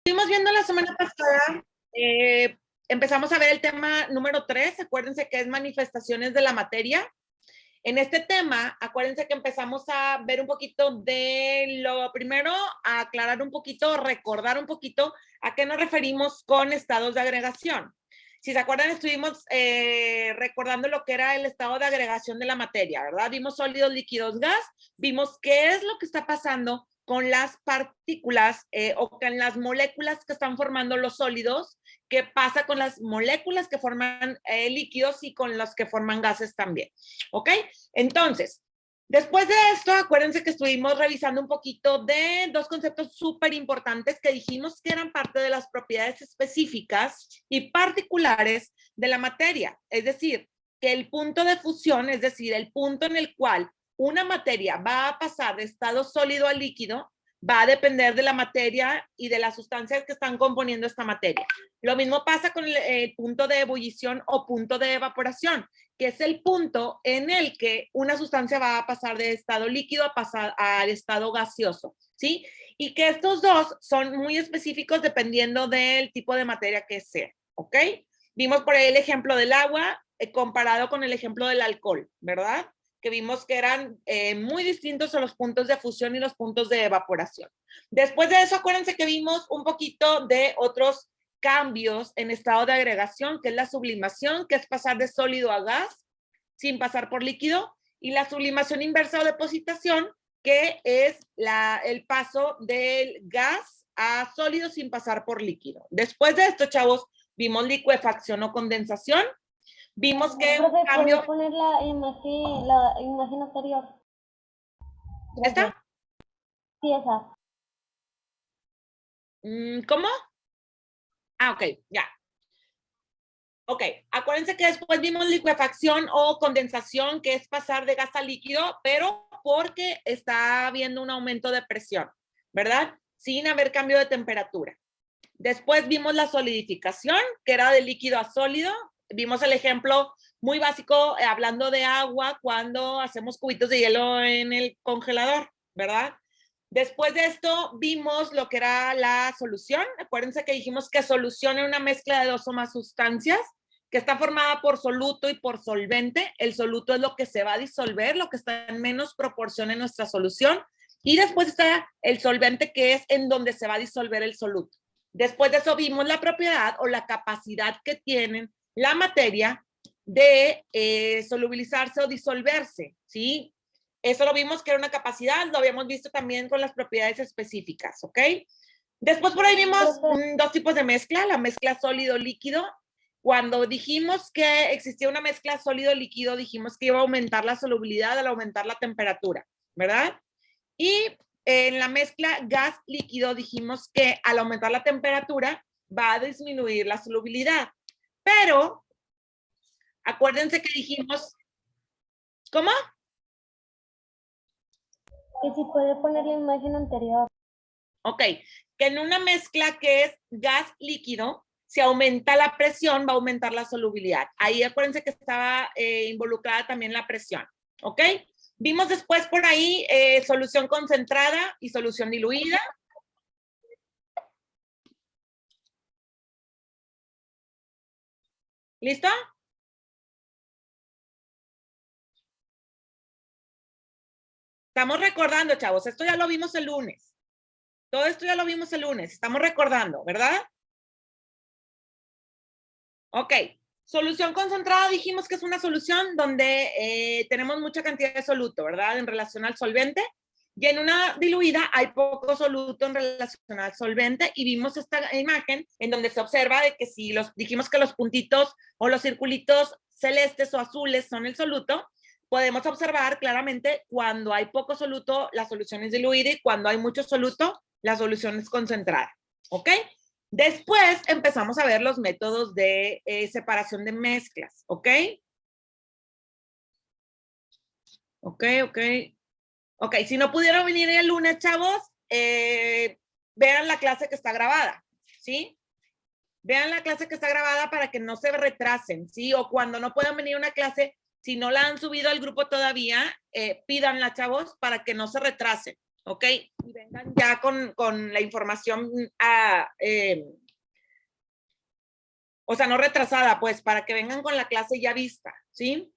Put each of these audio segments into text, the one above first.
Estuvimos viendo la semana pasada, empezamos a ver el tema número 3, acuérdense que es manifestaciones de la materia. En este tema, acuérdense que empezamos a ver un poquito de lo primero, a aclarar un poquito, recordar un poquito a qué nos referimos con estados de agregación. Si se acuerdan, estuvimos recordando lo que era el estado de agregación de la materia, ¿verdad? Vimos sólidos, líquidos, gas, vimos qué es lo que está pasando con las partículas o con las moléculas que están formando los sólidos, qué pasa con las moléculas que forman líquidos y con los que forman gases también, ¿ok? Entonces, después de esto, acuérdense que estuvimos revisando un poquito de dos conceptos súper importantes que dijimos que eran parte de las propiedades específicas y particulares de la materia. Es decir, que el punto de fusión, es decir, el punto en el cual una materia va a pasar de estado sólido a líquido, va a depender de la materia y de las sustancias que están componiendo esta materia. Lo mismo pasa con el punto de ebullición o punto de evaporación, que es el punto en el que una sustancia va a pasar de estado líquido a pasar al estado gaseoso, ¿sí? Y que estos dos son muy específicos dependiendo del tipo de materia que sea, ¿ok? Vimos por ahí el ejemplo del agua comparado con el ejemplo del alcohol, ¿verdad? Que vimos que eran muy distintos a los puntos de fusión y los puntos de evaporación. Después de eso, acuérdense que vimos un poquito de otros cambios en estado de agregación, que es la sublimación, que es pasar de sólido a gas sin pasar por líquido, y la sublimación inversa o depositación, que es el paso del gas a sólido sin pasar por líquido. Después de esto, chavos, vimos licuefacción o condensación. Vimos que Profe, un cambio... ¿puede poner la imagen anterior? Gracias. ¿Está? Sí, esa. ¿Cómo? Ah, ok, ya. Ok, acuérdense que después vimos licuefacción o condensación, que es pasar de gas a líquido, pero porque está habiendo un aumento de presión, ¿verdad? Sin haber cambio de temperatura. Después vimos la solidificación, que era de líquido a sólido. Vimos el ejemplo muy básico hablando de agua cuando hacemos cubitos de hielo en el congelador, ¿verdad? Después de esto vimos lo que era la solución. Acuérdense que dijimos que solución era una mezcla de dos o más sustancias que está formada por soluto y por solvente. El soluto es lo que se va a disolver, lo que está en menos proporción en nuestra solución. Y después está el solvente, que es en donde se va a disolver el soluto. Después de eso vimos la propiedad o la capacidad que tienen la materia de solubilizarse o disolverse, ¿sí? Eso lo vimos que era una capacidad, lo habíamos visto también con las propiedades específicas, ¿ok? Después por ahí vimos dos tipos de mezcla, la mezcla sólido-líquido. Cuando dijimos que existía una mezcla sólido-líquido, dijimos que iba a aumentar la solubilidad al aumentar la temperatura, ¿verdad? Y en la mezcla gas-líquido dijimos que al aumentar la temperatura va a disminuir la solubilidad. Pero acuérdense que dijimos, ¿cómo? Que si puede poner la imagen anterior. Ok, que en una mezcla que es gas líquido, si aumenta la presión, va a aumentar la solubilidad. Ahí acuérdense que estaba involucrada también la presión, ¿ok? Vimos después por ahí solución concentrada y solución diluida. ¿Listo? Estamos recordando, chavos, esto ya lo vimos el lunes. Todo esto ya lo vimos el lunes, estamos recordando, ¿verdad? Ok, solución concentrada dijimos que es una solución donde tenemos mucha cantidad de soluto, ¿verdad? En relación al solvente. Y en una diluida hay poco soluto en relación al solvente y vimos esta imagen en donde se observa de que si dijimos que los puntitos o los circulitos celestes o azules son el soluto, podemos observar claramente cuando hay poco soluto, la solución es diluida y cuando hay mucho soluto, la solución es concentrada. ¿Ok? Después empezamos a ver los métodos de separación de mezclas, ¿ok? Ok, ok. Ok, si no pudieron venir el lunes, chavos, vean la clase que está grabada, ¿sí? Vean la clase que está grabada para que no se retrasen, ¿sí? O cuando no puedan venir a una clase, si no la han subido al grupo todavía, pídanla, chavos, para que no se retrasen, ¿ok? Y vengan ya con la información, o sea, no retrasada, pues, para que vengan con la clase ya vista, ¿sí?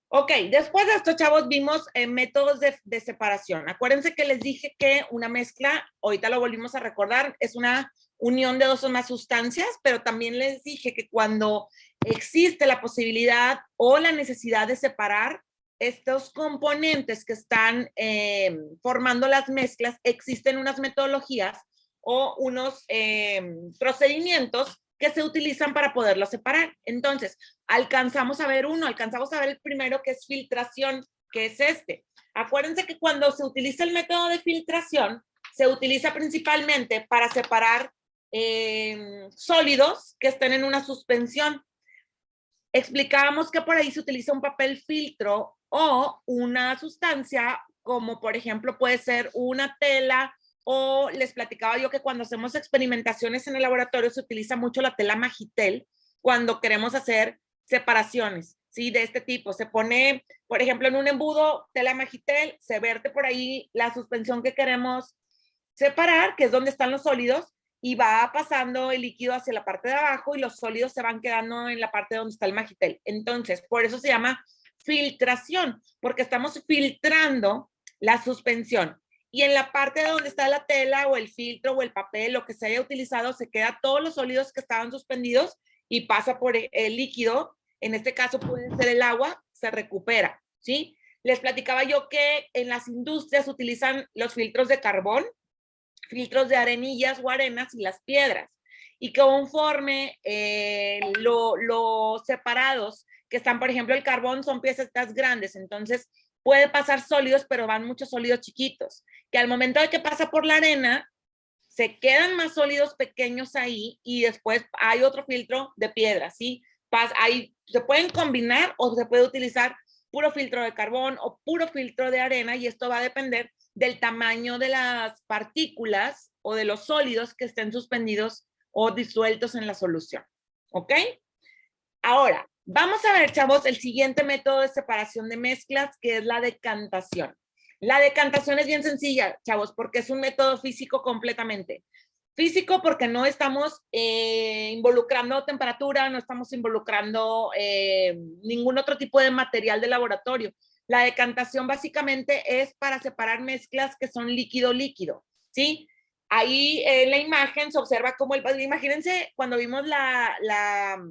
Ok, después de esto, chavos, vimos métodos de separación. Acuérdense que les dije que una mezcla, ahorita lo volvimos a recordar, es una unión de dos o más sustancias, pero también les dije que cuando existe la posibilidad o la necesidad de separar estos componentes que están formando las mezclas, existen unas metodologías o unos procedimientos que se utilizan para poderlos separar. Entonces, alcanzamos a ver el primero, que es filtración, que es este. Acuérdense que cuando se utiliza el método de filtración, se utiliza principalmente para separar sólidos que estén en una suspensión. Explicábamos que por ahí se utiliza un papel filtro o una sustancia, como por ejemplo puede ser una tela, o les platicaba yo que cuando hacemos experimentaciones en el laboratorio se utiliza mucho la tela Magitel cuando queremos hacer separaciones, ¿sí? De este tipo. Se pone, por ejemplo, en un embudo tela Magitel, se vierte por ahí la suspensión que queremos separar, que es donde están los sólidos, y va pasando el líquido hacia la parte de abajo y los sólidos se van quedando en la parte donde está el Magitel. Entonces, por eso se llama filtración, porque estamos filtrando la suspensión. Y en la parte donde está la tela o el filtro o el papel, lo que se haya utilizado, se queda todos los sólidos que estaban suspendidos y pasa por el líquido. En este caso puede ser el agua, se recupera, ¿sí? Les platicaba yo que en las industrias utilizan los filtros de carbón, filtros de arenillas o arenas y las piedras. Y conforme los separados que están, por ejemplo, el carbón son piezas grandes, entonces puede pasar sólidos, pero van muchos sólidos chiquitos, que al momento de que pasa por la arena, se quedan más sólidos pequeños ahí y después hay otro filtro de piedra, ¿sí? Ahí se pueden combinar o se puede utilizar puro filtro de carbón o puro filtro de arena, y esto va a depender del tamaño de las partículas o de los sólidos que estén suspendidos o disueltos en la solución. ¿Ok? Ahora, vamos a ver, chavos, el siguiente método de separación de mezclas, que es la decantación. La decantación es bien sencilla, chavos, porque es un método físico completamente. Físico porque no estamos involucrando temperatura, no estamos involucrando ningún otro tipo de material de laboratorio. La decantación básicamente es para separar mezclas que son líquido-líquido, ¿sí? Ahí en la imagen se observa cómo imagínense cuando vimos la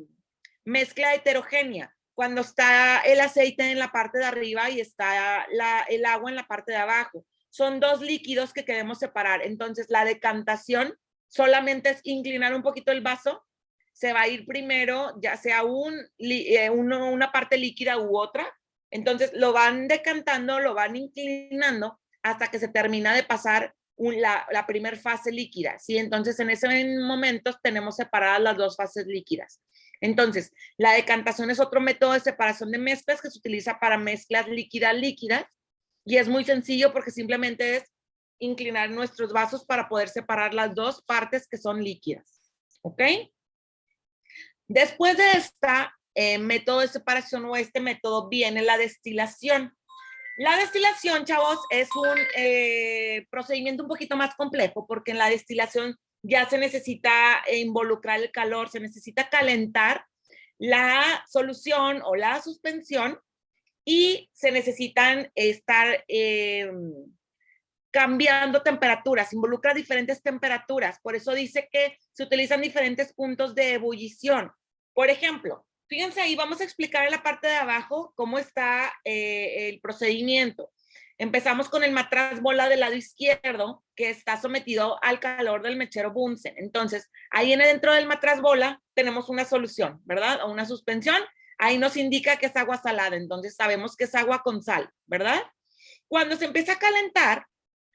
mezcla heterogénea, cuando está el aceite en la parte de arriba y está el agua en la parte de abajo. Son dos líquidos que queremos separar. Entonces, la decantación solamente es inclinar un poquito el vaso. Se va a ir primero, ya sea una parte líquida u otra. Entonces, lo van decantando, lo van inclinando hasta que se termina de pasar la primera fase líquida, ¿sí? Entonces, en ese momento tenemos separadas las dos fases líquidas. Entonces, la decantación es otro método de separación de mezclas que se utiliza para mezclas líquidas, y es muy sencillo porque simplemente es inclinar nuestros vasos para poder separar las dos partes que son líquidas. ¿Ok? Después de método de separación o este método viene la destilación. La destilación, chavos, es un procedimiento un poquito más complejo porque en la destilación ya se necesita involucrar el calor, se necesita calentar la solución o la suspensión y se necesitan estar cambiando temperaturas, involucra diferentes temperaturas. Por eso dice que se utilizan diferentes puntos de ebullición. Por ejemplo, fíjense ahí, vamos a explicar en la parte de abajo cómo está el procedimiento. Empezamos con el matraz bola del lado izquierdo, que está sometido al calor del mechero Bunsen. Entonces, ahí dentro del matraz bola tenemos una solución, ¿verdad? O una suspensión. Ahí nos indica que es agua salada, entonces sabemos que es agua con sal, ¿verdad? Cuando se empieza a calentar,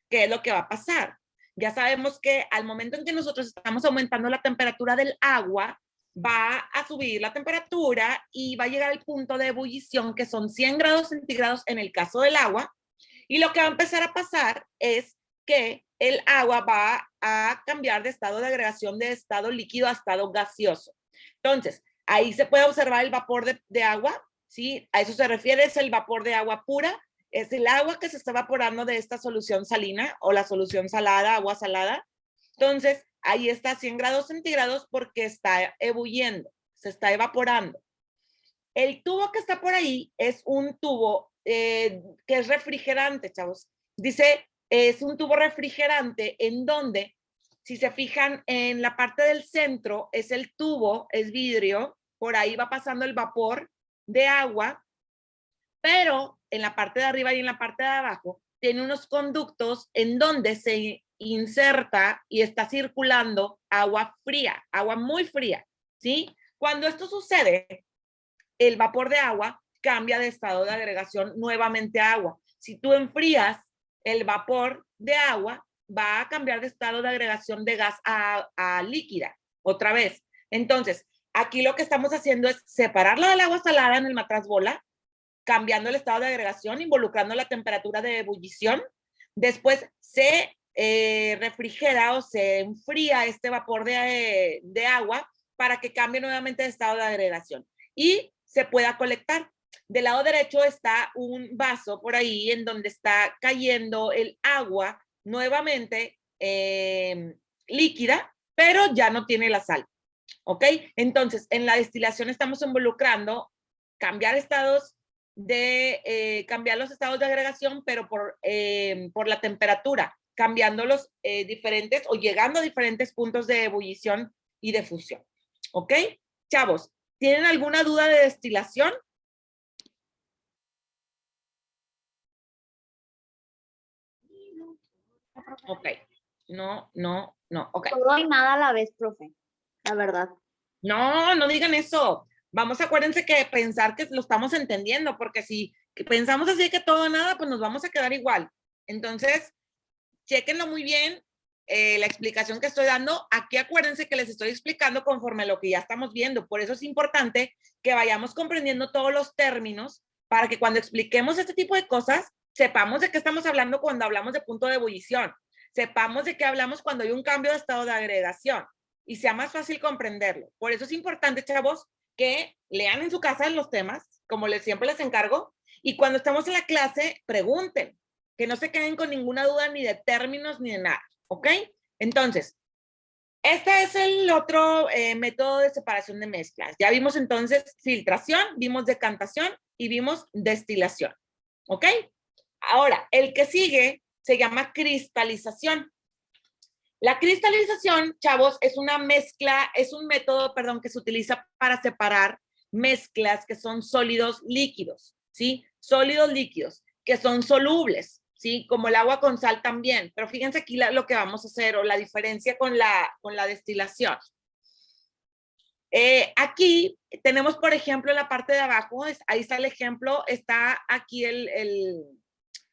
¿qué es lo que va a pasar? Ya sabemos que al momento en que nosotros estamos aumentando la temperatura del agua, va a subir la temperatura y va a llegar al punto de ebullición, que son 100 grados centígrados en el caso del agua. Y lo que va a empezar a pasar es que el agua va a cambiar de estado de agregación de estado líquido a estado gaseoso. Entonces, ahí se puede observar el vapor de agua, ¿sí? A eso se refiere, es el vapor de agua pura, es el agua que se está evaporando de esta solución salina o la solución salada, agua salada. Entonces, ahí está a 100 grados centígrados porque está ebulliendo, se está evaporando. El tubo que está por ahí es un tubo que es refrigerante, chavos. Dice, es un tubo refrigerante en donde, si se fijan en la parte del centro, es el tubo, es vidrio, por ahí va pasando el vapor de agua, pero en la parte de arriba y en la parte de abajo tiene unos conductos en donde se inserta y está circulando agua fría, agua muy fría, ¿sí? Cuando esto sucede, el vapor de agua cambia de estado de agregación nuevamente a agua. Si tú enfrías, el vapor de agua va a cambiar de estado de agregación de gas a líquida otra vez. Entonces, aquí lo que estamos haciendo es separarla del agua salada en el matraz bola, cambiando el estado de agregación, involucrando la temperatura de ebullición. Después se refrigera o se enfría este vapor de agua para que cambie nuevamente de estado de agregación y se pueda colectar. Del lado derecho está un vaso por ahí en donde está cayendo el agua nuevamente líquida, pero ya no tiene la sal. ¿Ok? Entonces, en la destilación estamos involucrando cambiar estados cambiar los estados de agregación, pero por la temperatura, cambiándolos diferentes o llegando a diferentes puntos de ebullición y de fusión. ¿Ok? Chavos, ¿tienen alguna duda de destilación? Ok. No. Ok. Todo y nada a la vez, profe. La verdad. No digan eso. Vamos, acuérdense que pensar que lo estamos entendiendo, porque si pensamos así que todo nada, pues nos vamos a quedar igual. Entonces, chéquenlo muy bien, la explicación que estoy dando. Aquí acuérdense que les estoy explicando conforme a lo que ya estamos viendo. Por eso es importante que vayamos comprendiendo todos los términos para que cuando expliquemos este tipo de cosas, sepamos de qué estamos hablando cuando hablamos de punto de ebullición. Sepamos de qué hablamos cuando hay un cambio de estado de agregación y sea más fácil comprenderlo. Por eso es importante, chavos, que lean en su casa los temas, como siempre les encargo, y cuando estamos en la clase, pregunten, que no se queden con ninguna duda ni de términos ni de nada, ¿ok? Entonces, este es el otro método de separación de mezclas. Ya vimos entonces filtración, vimos decantación y vimos destilación, ¿ok? Ahora, el que sigue se llama cristalización. La cristalización, chavos, es una mezcla, es un método, perdón, que se utiliza para separar mezclas que son sólidos líquidos, ¿sí? Sólidos líquidos, que son solubles, ¿sí? Como el agua con sal también. Pero fíjense aquí lo que vamos a hacer o la diferencia con la destilación. Aquí tenemos, por ejemplo, en la parte de abajo, ahí está el ejemplo, está aquí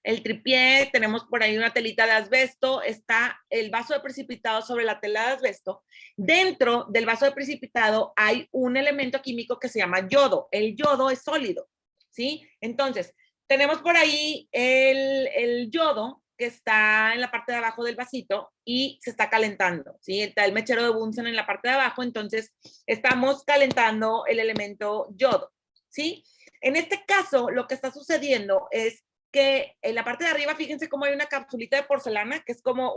el tripié, tenemos por ahí una telita de asbesto, está el vaso de precipitado sobre la tela de asbesto. Dentro del vaso de precipitado hay un elemento químico que se llama yodo. El yodo es sólido, ¿sí? Entonces, tenemos por ahí el yodo que está en la parte de abajo del vasito y se está calentando, ¿sí? Está el mechero de Bunsen en la parte de abajo, entonces estamos calentando el elemento yodo, ¿sí? En este caso, lo que está sucediendo es que en la parte de arriba, fíjense cómo hay una capsulita de porcelana, que es como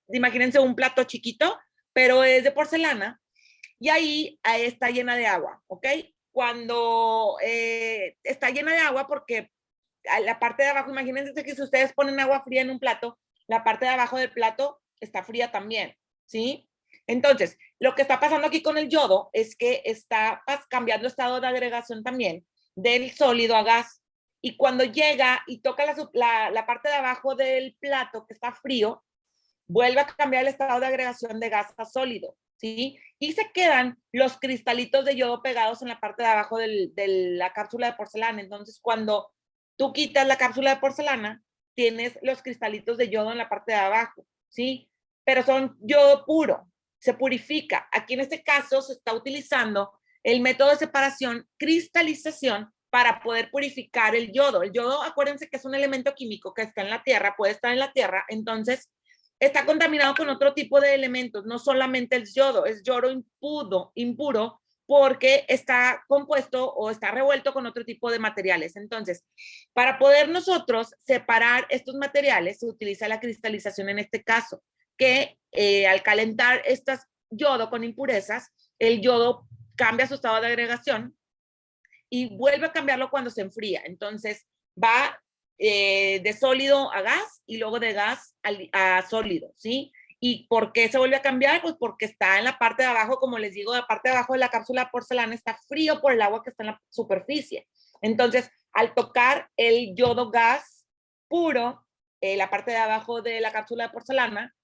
imagínense un plato chiquito, pero es de porcelana, y ahí está llena de agua, ¿ok? Cuando está llena de agua, porque la parte de abajo, imagínense que si ustedes ponen agua fría en un plato, la parte de abajo del plato está fría también, ¿sí? Entonces, lo que está pasando aquí con el yodo es que está cambiando estado de agregación también del sólido a gas. Y cuando llega y toca la parte de abajo del plato que está frío, vuelve a cambiar el estado de agregación de gas a sólido, ¿sí? Y se quedan los cristalitos de yodo pegados en la parte de abajo de la cápsula de porcelana. Entonces, cuando tú quitas la cápsula de porcelana, tienes los cristalitos de yodo en la parte de abajo, ¿sí? Pero son yodo puro, se purifica. Aquí en este caso se está utilizando el método de separación, cristalización, para poder purificar el yodo. El yodo, acuérdense que es un elemento químico que está en la tierra, puede estar en la tierra, entonces está contaminado con otro tipo de elementos, no solamente el yodo, es yodo impuro porque está compuesto o está revuelto con otro tipo de materiales. Entonces, para poder nosotros separar estos materiales, se utiliza la cristalización en este caso, que al calentar estas yodo con impurezas, el yodo cambia su estado de agregación y vuelve a cambiarlo cuando se enfría. Entonces, va de sólido a gas y luego de gas a sólido, ¿sí? ¿Y por qué se vuelve a cambiar? Pues porque está en la parte de abajo, como les digo, la parte de abajo de la cápsula de porcelana está frío por el agua que está en la superficie. Entonces, al tocar el yodo gas puro, la parte de abajo de la cápsula de porcelana,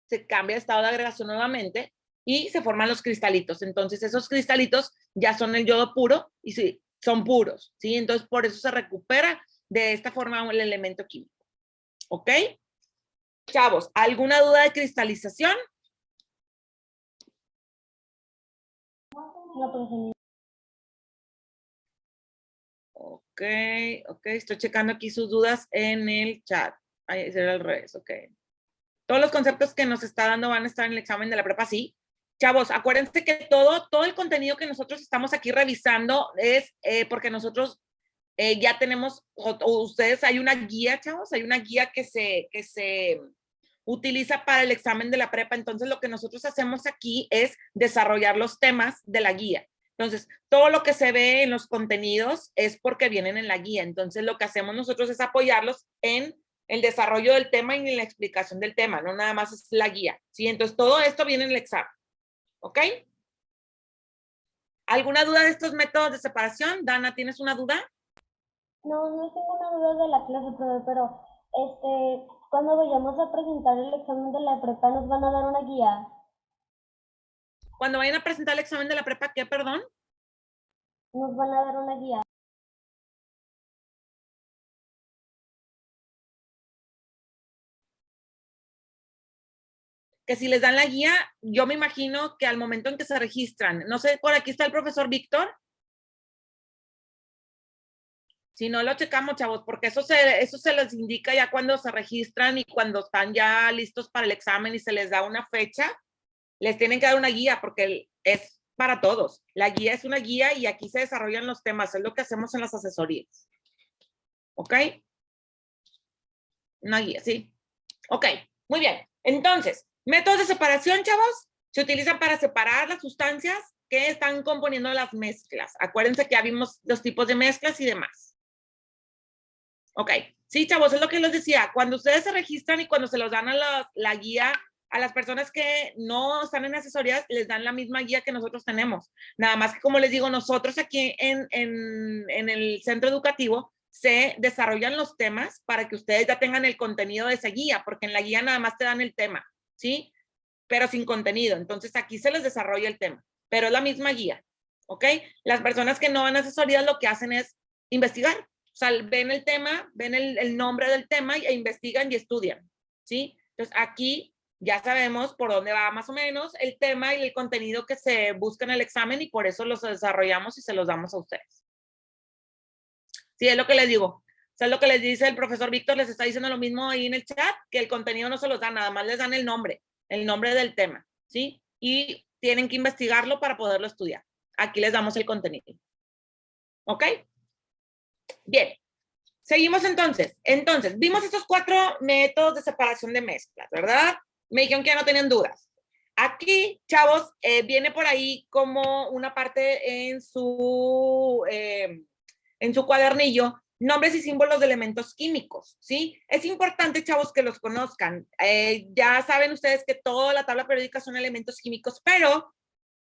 se cambia de estado de agregación nuevamente y se forman los cristalitos. Entonces, esos cristalitos ya son el yodo puro y sí, son puros, ¿sí? Entonces, por eso se recupera de esta forma el elemento químico. ¿Ok? Chavos, ¿alguna duda de cristalización? No, profe. Ok, estoy checando aquí sus dudas en el chat. Ahí será al revés, ok. Todos los conceptos que nos está dando van a estar en el examen de la prepa, sí. Chavos, acuérdense que todo el contenido que nosotros estamos aquí revisando es porque nosotros ya tenemos, o ustedes, hay una guía, chavos, hay una guía que se utiliza para el examen de la prepa. Entonces, lo que nosotros hacemos aquí es desarrollar los temas de la guía. Entonces, todo lo que se ve en los contenidos es porque vienen en la guía. Entonces, lo que hacemos nosotros es apoyarlos en el desarrollo del tema y en la explicación del tema, no nada más es la guía, ¿sí? Entonces, todo esto viene en el examen, ¿ok? ¿Alguna duda de estos métodos de separación? Dana, ¿tienes una duda? No, no tengo una duda de la clase, profe, pero cuando vayamos a presentar el examen de la prepa, ¿nos van a dar una guía? Cuando vayan a presentar el examen de la prepa, ¿qué, perdón? Nos van a dar una guía. Que si les dan la guía, yo me imagino que al momento en que se registran, no sé, por aquí está el profesor Víctor. Si no lo checamos, chavos, porque eso se les indica ya cuando se registran y cuando están ya listos para el examen y se les da una fecha, les tienen que dar una guía porque es para todos. La guía es una guía y aquí se desarrollan los temas, es lo que hacemos en las asesorías. ¿Ok? Una guía, sí. Ok, muy bien. Entonces, métodos de separación, chavos, se utilizan para separar las sustancias que están componiendo las mezclas. Acuérdense que ya vimos los tipos de mezclas y demás. Ok, sí, chavos, es lo que les decía. Cuando ustedes se registran y cuando se los dan a la guía, a las personas que no están en asesorías, les dan la misma guía que nosotros tenemos. Nada más que, como les digo, nosotros aquí en el centro educativo se desarrollan los temas para que ustedes ya tengan el contenido de esa guía, porque en la guía nada más te dan el tema, ¿sí? Pero sin contenido. Entonces aquí se les desarrolla el tema, pero es la misma guía, ¿ok? Las personas que no van a asesorías lo que hacen es investigar. O sea, ven el tema, ven el nombre del tema e investigan y estudian, ¿sí? Entonces, aquí ya sabemos por dónde va más o menos el tema y el contenido que se busca en el examen y por eso los desarrollamos y se los damos a ustedes. Sí, es lo que les digo. O sea, es lo que les dice el profesor Víctor, les está diciendo lo mismo ahí en el chat, que el contenido no se los da, nada más les dan el nombre del tema, ¿sí? Y tienen que investigarlo para poderlo estudiar. Aquí les damos el contenido. ¿Ok? Bien, seguimos entonces. Entonces, vimos estos 4 métodos de separación de mezclas, ¿verdad? Me dijeron que ya no tenían dudas. Aquí, chavos, viene por ahí como una parte en su cuadernillo, nombres y símbolos de elementos químicos, ¿sí? Es importante, chavos, que los conozcan. Ya saben ustedes que toda la tabla periódica son elementos químicos, pero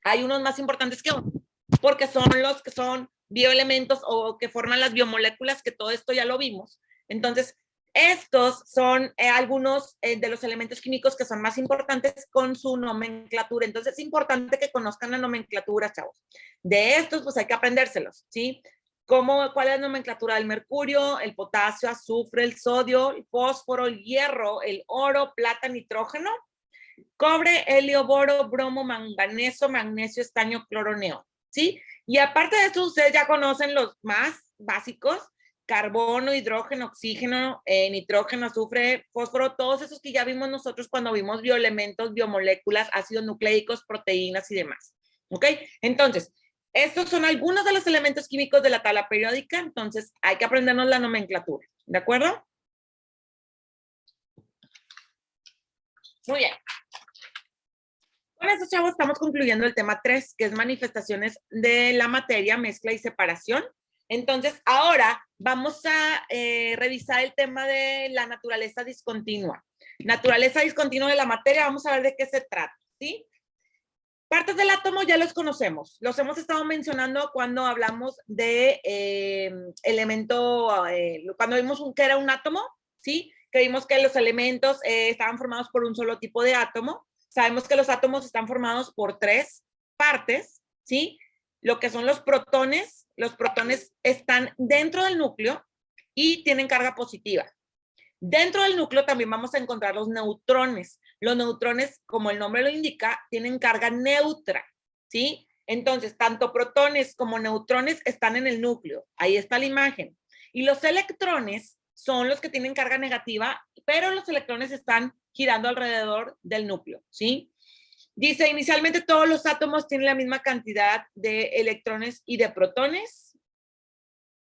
hay unos más importantes que otros, porque son los que son bioelementos o que forman las biomoléculas, que todo esto ya lo vimos. Entonces, estos son algunos de los elementos químicos que son más importantes con su nomenclatura. Entonces, es importante que conozcan la nomenclatura, chavos. De estos, pues hay que aprendérselos, ¿sí? ¿Cuál es la nomenclatura del mercurio, el potasio, azufre, el sodio, el fósforo, el hierro, el oro, plata, nitrógeno, cobre, helio, boro, bromo, manganeso, magnesio, estaño, cloro, neón, ¿sí? Y aparte de esto, ustedes ya conocen los más básicos: carbono, hidrógeno, oxígeno, nitrógeno, azufre, fósforo, todos esos que ya vimos nosotros cuando vimos bioelementos, biomoléculas, ácidos nucleicos, proteínas y demás, ¿ok? Entonces, Estos son algunos de los elementos químicos de la tabla periódica, entonces hay que aprendernos la nomenclatura, ¿de acuerdo? Muy bien. Con eso, chavos, estamos concluyendo el tema 3, que es manifestaciones de la materia, mezcla y separación. Entonces, ahora vamos a revisar el tema de la naturaleza discontinua. Naturaleza discontinua de la materia, vamos a ver de qué se trata, ¿sí? Partes del átomo ya los conocemos, los hemos estado mencionando cuando hablamos de elemento, cuando vimos que era un átomo, ¿sí? Que vimos que los elementos estaban formados por un solo tipo de átomo. Sabemos que los átomos están formados por 3 partes, ¿sí? Lo que son los protones están dentro del núcleo y tienen carga positiva. Dentro del núcleo también vamos a encontrar los neutrones. Los neutrones, como el nombre lo indica, tienen carga neutra, ¿sí? Entonces, tanto protones como neutrones están en el núcleo. Ahí está la imagen. Y los electrones son los que tienen carga negativa, pero los electrones están girando alrededor del núcleo, ¿sí? Dice, inicialmente todos los átomos tienen la misma cantidad de electrones y de protones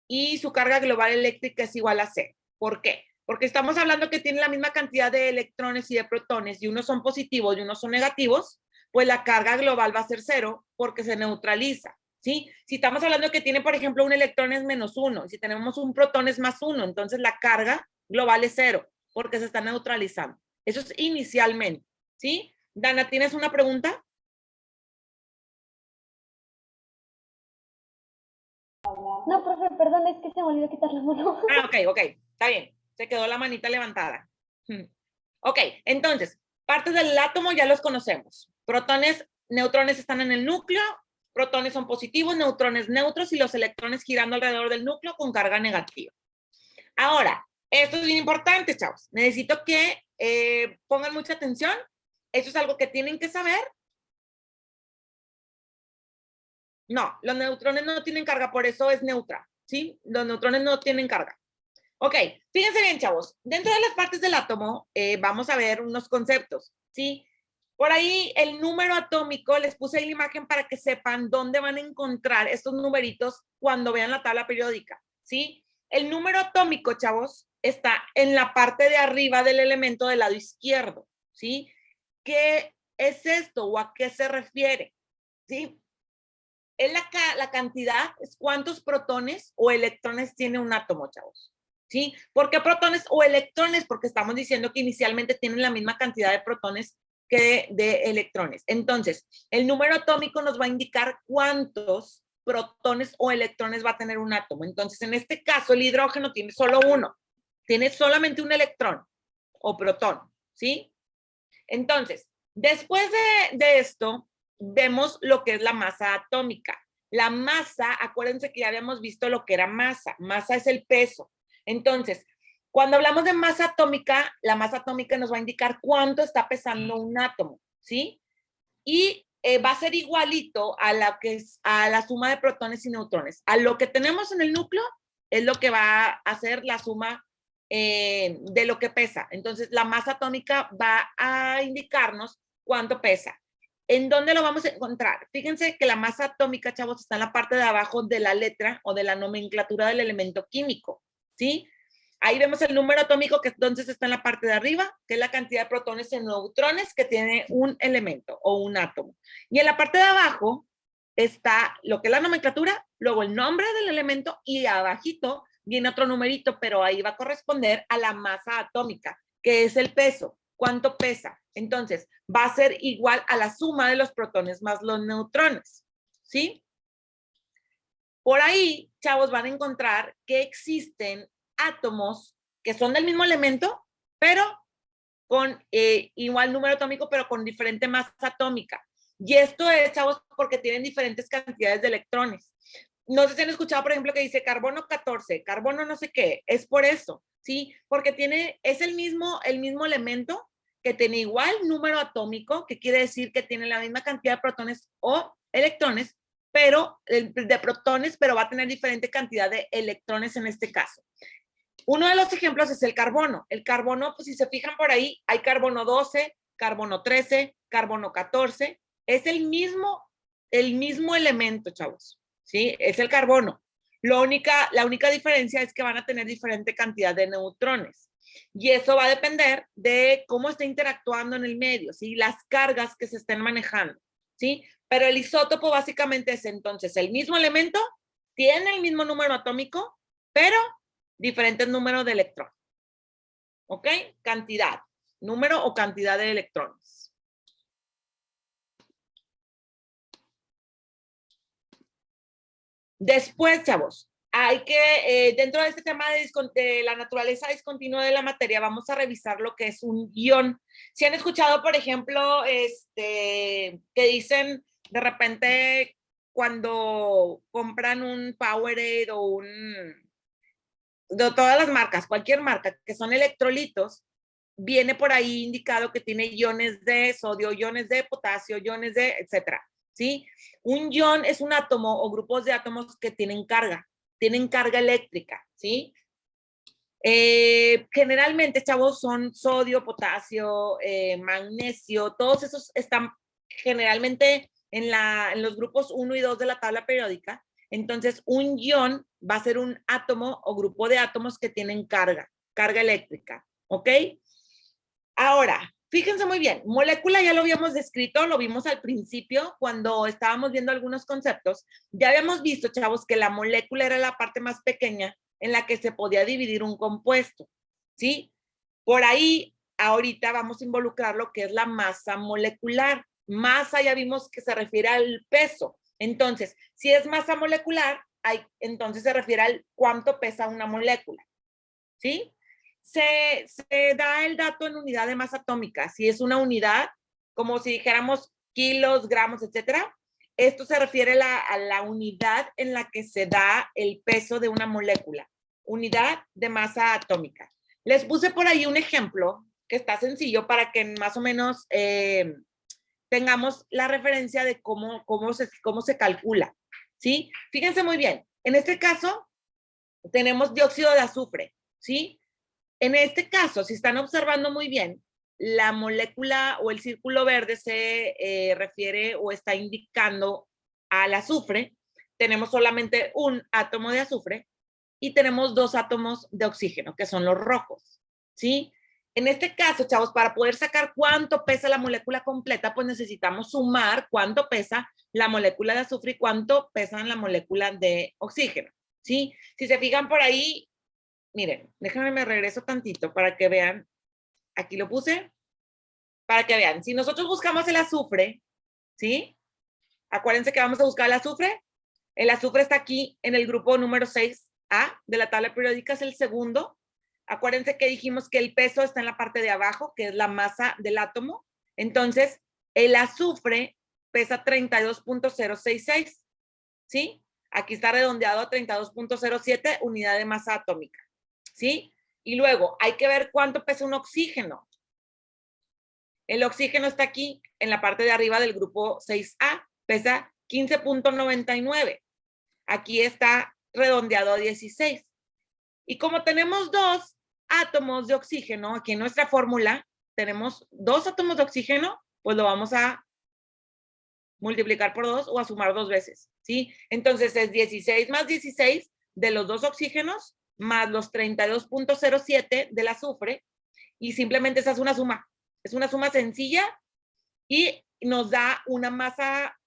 y su carga global eléctrica es igual a C. ¿Por qué? Porque estamos hablando que tienen la misma cantidad de electrones y de protones y unos son positivos y unos son negativos, pues la carga global va a ser 0 porque se neutraliza, ¿sí? Si estamos hablando que tiene, por ejemplo, un electrón es -1 y si tenemos un protón es +1, entonces la carga global es 0 porque se está neutralizando. Eso es inicialmente, ¿sí? Dana, ¿tienes una pregunta? No, profe, perdón, es que se me olvidó quitar la mano. Ah, ok, está bien. Se quedó la manita levantada. Ok, entonces, partes del átomo ya los conocemos. Protones, neutrones están en el núcleo, protones son positivos, neutrones neutros y los electrones girando alrededor del núcleo con carga negativa. Ahora, esto es bien importante, chavos. Necesito que pongan mucha atención. Eso es algo que tienen que saber. No, los neutrones no tienen carga, por eso es neutra, ¿sí? Los neutrones no tienen carga. Ok, fíjense bien, chavos. Dentro de las partes del átomo vamos a ver unos conceptos, ¿sí? Por ahí el número atómico, les puse ahí la imagen para que sepan dónde van a encontrar estos numeritos cuando vean la tabla periódica, ¿sí? El número atómico, chavos, está en la parte de arriba del elemento del lado izquierdo, ¿sí? ¿Qué es esto o a qué se refiere? ¿Sí? Es la cantidad, es cuántos protones o electrones tiene un átomo, chavos. ¿Sí? ¿Por qué protones o electrones? Porque estamos diciendo que inicialmente tienen la misma cantidad de protones que de electrones. Entonces, el número atómico nos va a indicar cuántos protones o electrones va a tener un átomo. Entonces, en este caso, el hidrógeno tiene solo uno. Tiene solamente un electrón o protón, ¿sí? Entonces, después de esto, vemos lo que es la masa atómica. La masa, acuérdense que ya habíamos visto lo que era masa. Masa es el peso. Entonces, cuando hablamos de masa atómica, la masa atómica nos va a indicar cuánto está pesando un átomo, ¿sí? Y va a ser igualito a la que es a la suma de protones y neutrones. A lo que tenemos en el núcleo es lo que va a hacer la suma de lo que pesa. Entonces, la masa atómica va a indicarnos cuánto pesa. ¿En dónde lo vamos a encontrar? Fíjense que la masa atómica, chavos, está en la parte de abajo de la letra o de la nomenclatura del elemento químico, ¿sí? Ahí vemos el número atómico que entonces está en la parte de arriba, que es la cantidad de protones y neutrones que tiene un elemento o un átomo. Y en la parte de abajo está lo que es la nomenclatura, luego el nombre del elemento y abajito viene otro numerito, pero ahí va a corresponder a la masa atómica, que es el peso. ¿Cuánto pesa? Entonces, va a ser igual a la suma de los protones más los neutrones, ¿sí? Por ahí, chavos, van a encontrar que existen átomos que son del mismo elemento, pero con igual número atómico, pero con diferente masa atómica. Y esto es, chavos, porque tienen diferentes cantidades de electrones. No sé si han escuchado, por ejemplo, que dice carbono 14, carbono no sé qué, es por eso, ¿sí? Porque es el mismo elemento que tiene igual número atómico, que quiere decir que tiene la misma cantidad de protones o electrones, pero de protones, pero va a tener diferente cantidad de electrones en este caso. Uno de los ejemplos es el carbono. El carbono, pues si se fijan por ahí, hay carbono 12, carbono 13, carbono 14. Es el mismo el mismo elemento, chavos, ¿sí? Es el carbono. La única diferencia es que van a tener diferente cantidad de neutrones. Y eso va a depender de cómo esté interactuando en el medio, ¿sí? Las cargas que se estén manejando, ¿sí? Pero el isótopo básicamente es entonces el mismo elemento, tiene el mismo número atómico, pero diferentes números de electrones. ¿Ok? Cantidad, número o cantidad de electrones. Después, chavos, hay que, dentro de este tema de la naturaleza discontinua de la materia, vamos a revisar lo que es un ion. Si han escuchado, por ejemplo, que dicen de repente cuando compran un Powerade o de todas las marcas, cualquier marca, que son electrolitos, viene por ahí indicado que tiene iones de sodio, iones de potasio, iones de, etcétera, ¿sí? Un ion es un átomo o grupos de átomos que tienen carga eléctrica, ¿sí? Generalmente, chavos, son sodio, potasio, magnesio, todos esos están generalmente en los grupos 1 y 2 de la tabla periódica. Entonces, un ion va a ser un átomo o grupo de átomos que tienen carga eléctrica, ¿ok? Ahora, fíjense muy bien, molécula ya lo habíamos descrito, lo vimos al principio cuando estábamos viendo algunos conceptos. Ya habíamos visto, chavos, que la molécula era la parte más pequeña en la que se podía dividir un compuesto, ¿sí? Por ahí, ahorita vamos a involucrar lo que es la masa molecular. Masa ya vimos que se refiere al peso. Entonces, si es masa molecular, entonces se refiere al cuánto pesa una molécula, ¿sí? Se da el dato en unidad de masa atómica. Si es una unidad, como si dijéramos kilos, gramos, etcétera, esto se refiere a la unidad en la que se da el peso de una molécula. Unidad de masa atómica. Les puse por ahí un ejemplo que está sencillo para que más o menos tengamos la referencia de cómo se calcula, ¿sí? Fíjense muy bien. En este caso, tenemos dióxido de azufre, ¿sí? En este caso, si están observando muy bien, la molécula o el círculo verde se refiere o está indicando al azufre. Tenemos solamente un átomo de azufre y tenemos 2 átomos de oxígeno, que son los rojos, ¿sí? En este caso, chavos, para poder sacar cuánto pesa la molécula completa, pues necesitamos sumar cuánto pesa la molécula de azufre y cuánto pesa la molécula de oxígeno, ¿sí? Si se fijan por ahí, miren, déjenme me regreso tantito para que vean. Aquí lo puse. Para que vean. Si nosotros buscamos el azufre, ¿sí? Acuérdense que vamos a buscar el azufre. El azufre está aquí en el grupo número 6A de la tabla periódica, es el segundo. Acuérdense que dijimos que el peso está en la parte de abajo, que es la masa del átomo. Entonces, el azufre pesa 32.066, ¿sí? Aquí está redondeado a 32.07 unidad de masa atómica, ¿sí? Y luego hay que ver cuánto pesa un oxígeno. El oxígeno está aquí en la parte de arriba del grupo 6A, pesa 15.99. Aquí está redondeado a 16. Y como tenemos 2 átomos de oxígeno, aquí en nuestra fórmula tenemos 2 átomos de oxígeno, pues lo vamos a multiplicar por 2 o a sumar 2 veces, ¿sí? Entonces es 16 más 16 de los 2 oxígenos más los 32.07 del azufre y simplemente esa es una suma. Es una suma sencilla y nos da una masa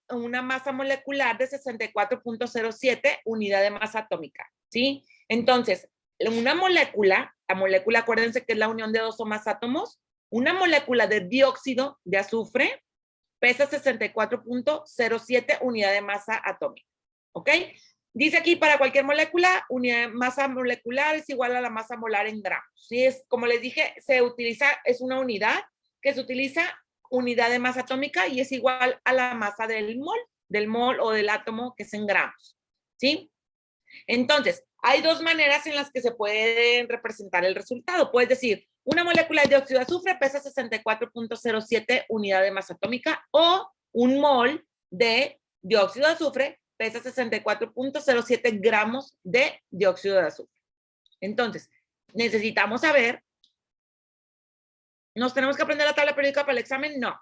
molecular de 64.07 unidad de masa atómica, ¿sí? Entonces, una molécula, la molécula, acuérdense que es la unión de 2 o más átomos, una molécula de dióxido de azufre pesa 64.07 unidad de masa atómica, ¿ok? Dice aquí, para cualquier molécula, unidad de masa molecular es igual a la masa molar en gramos. ¿Sí? Es, como les dije, es una unidad que se utiliza unidad de masa atómica y es igual a la masa del mol o del átomo, que es en gramos, ¿sí? Entonces, hay 2 maneras en las que se puede representar el resultado. Puedes decir, una molécula de dióxido de azufre pesa 64.07 unidad de masa atómica o un mol de dióxido de azufre pesa 64.07 gramos de dióxido de azufre. Entonces, necesitamos saber, ¿nos tenemos que aprender la tabla periódica para el examen? No.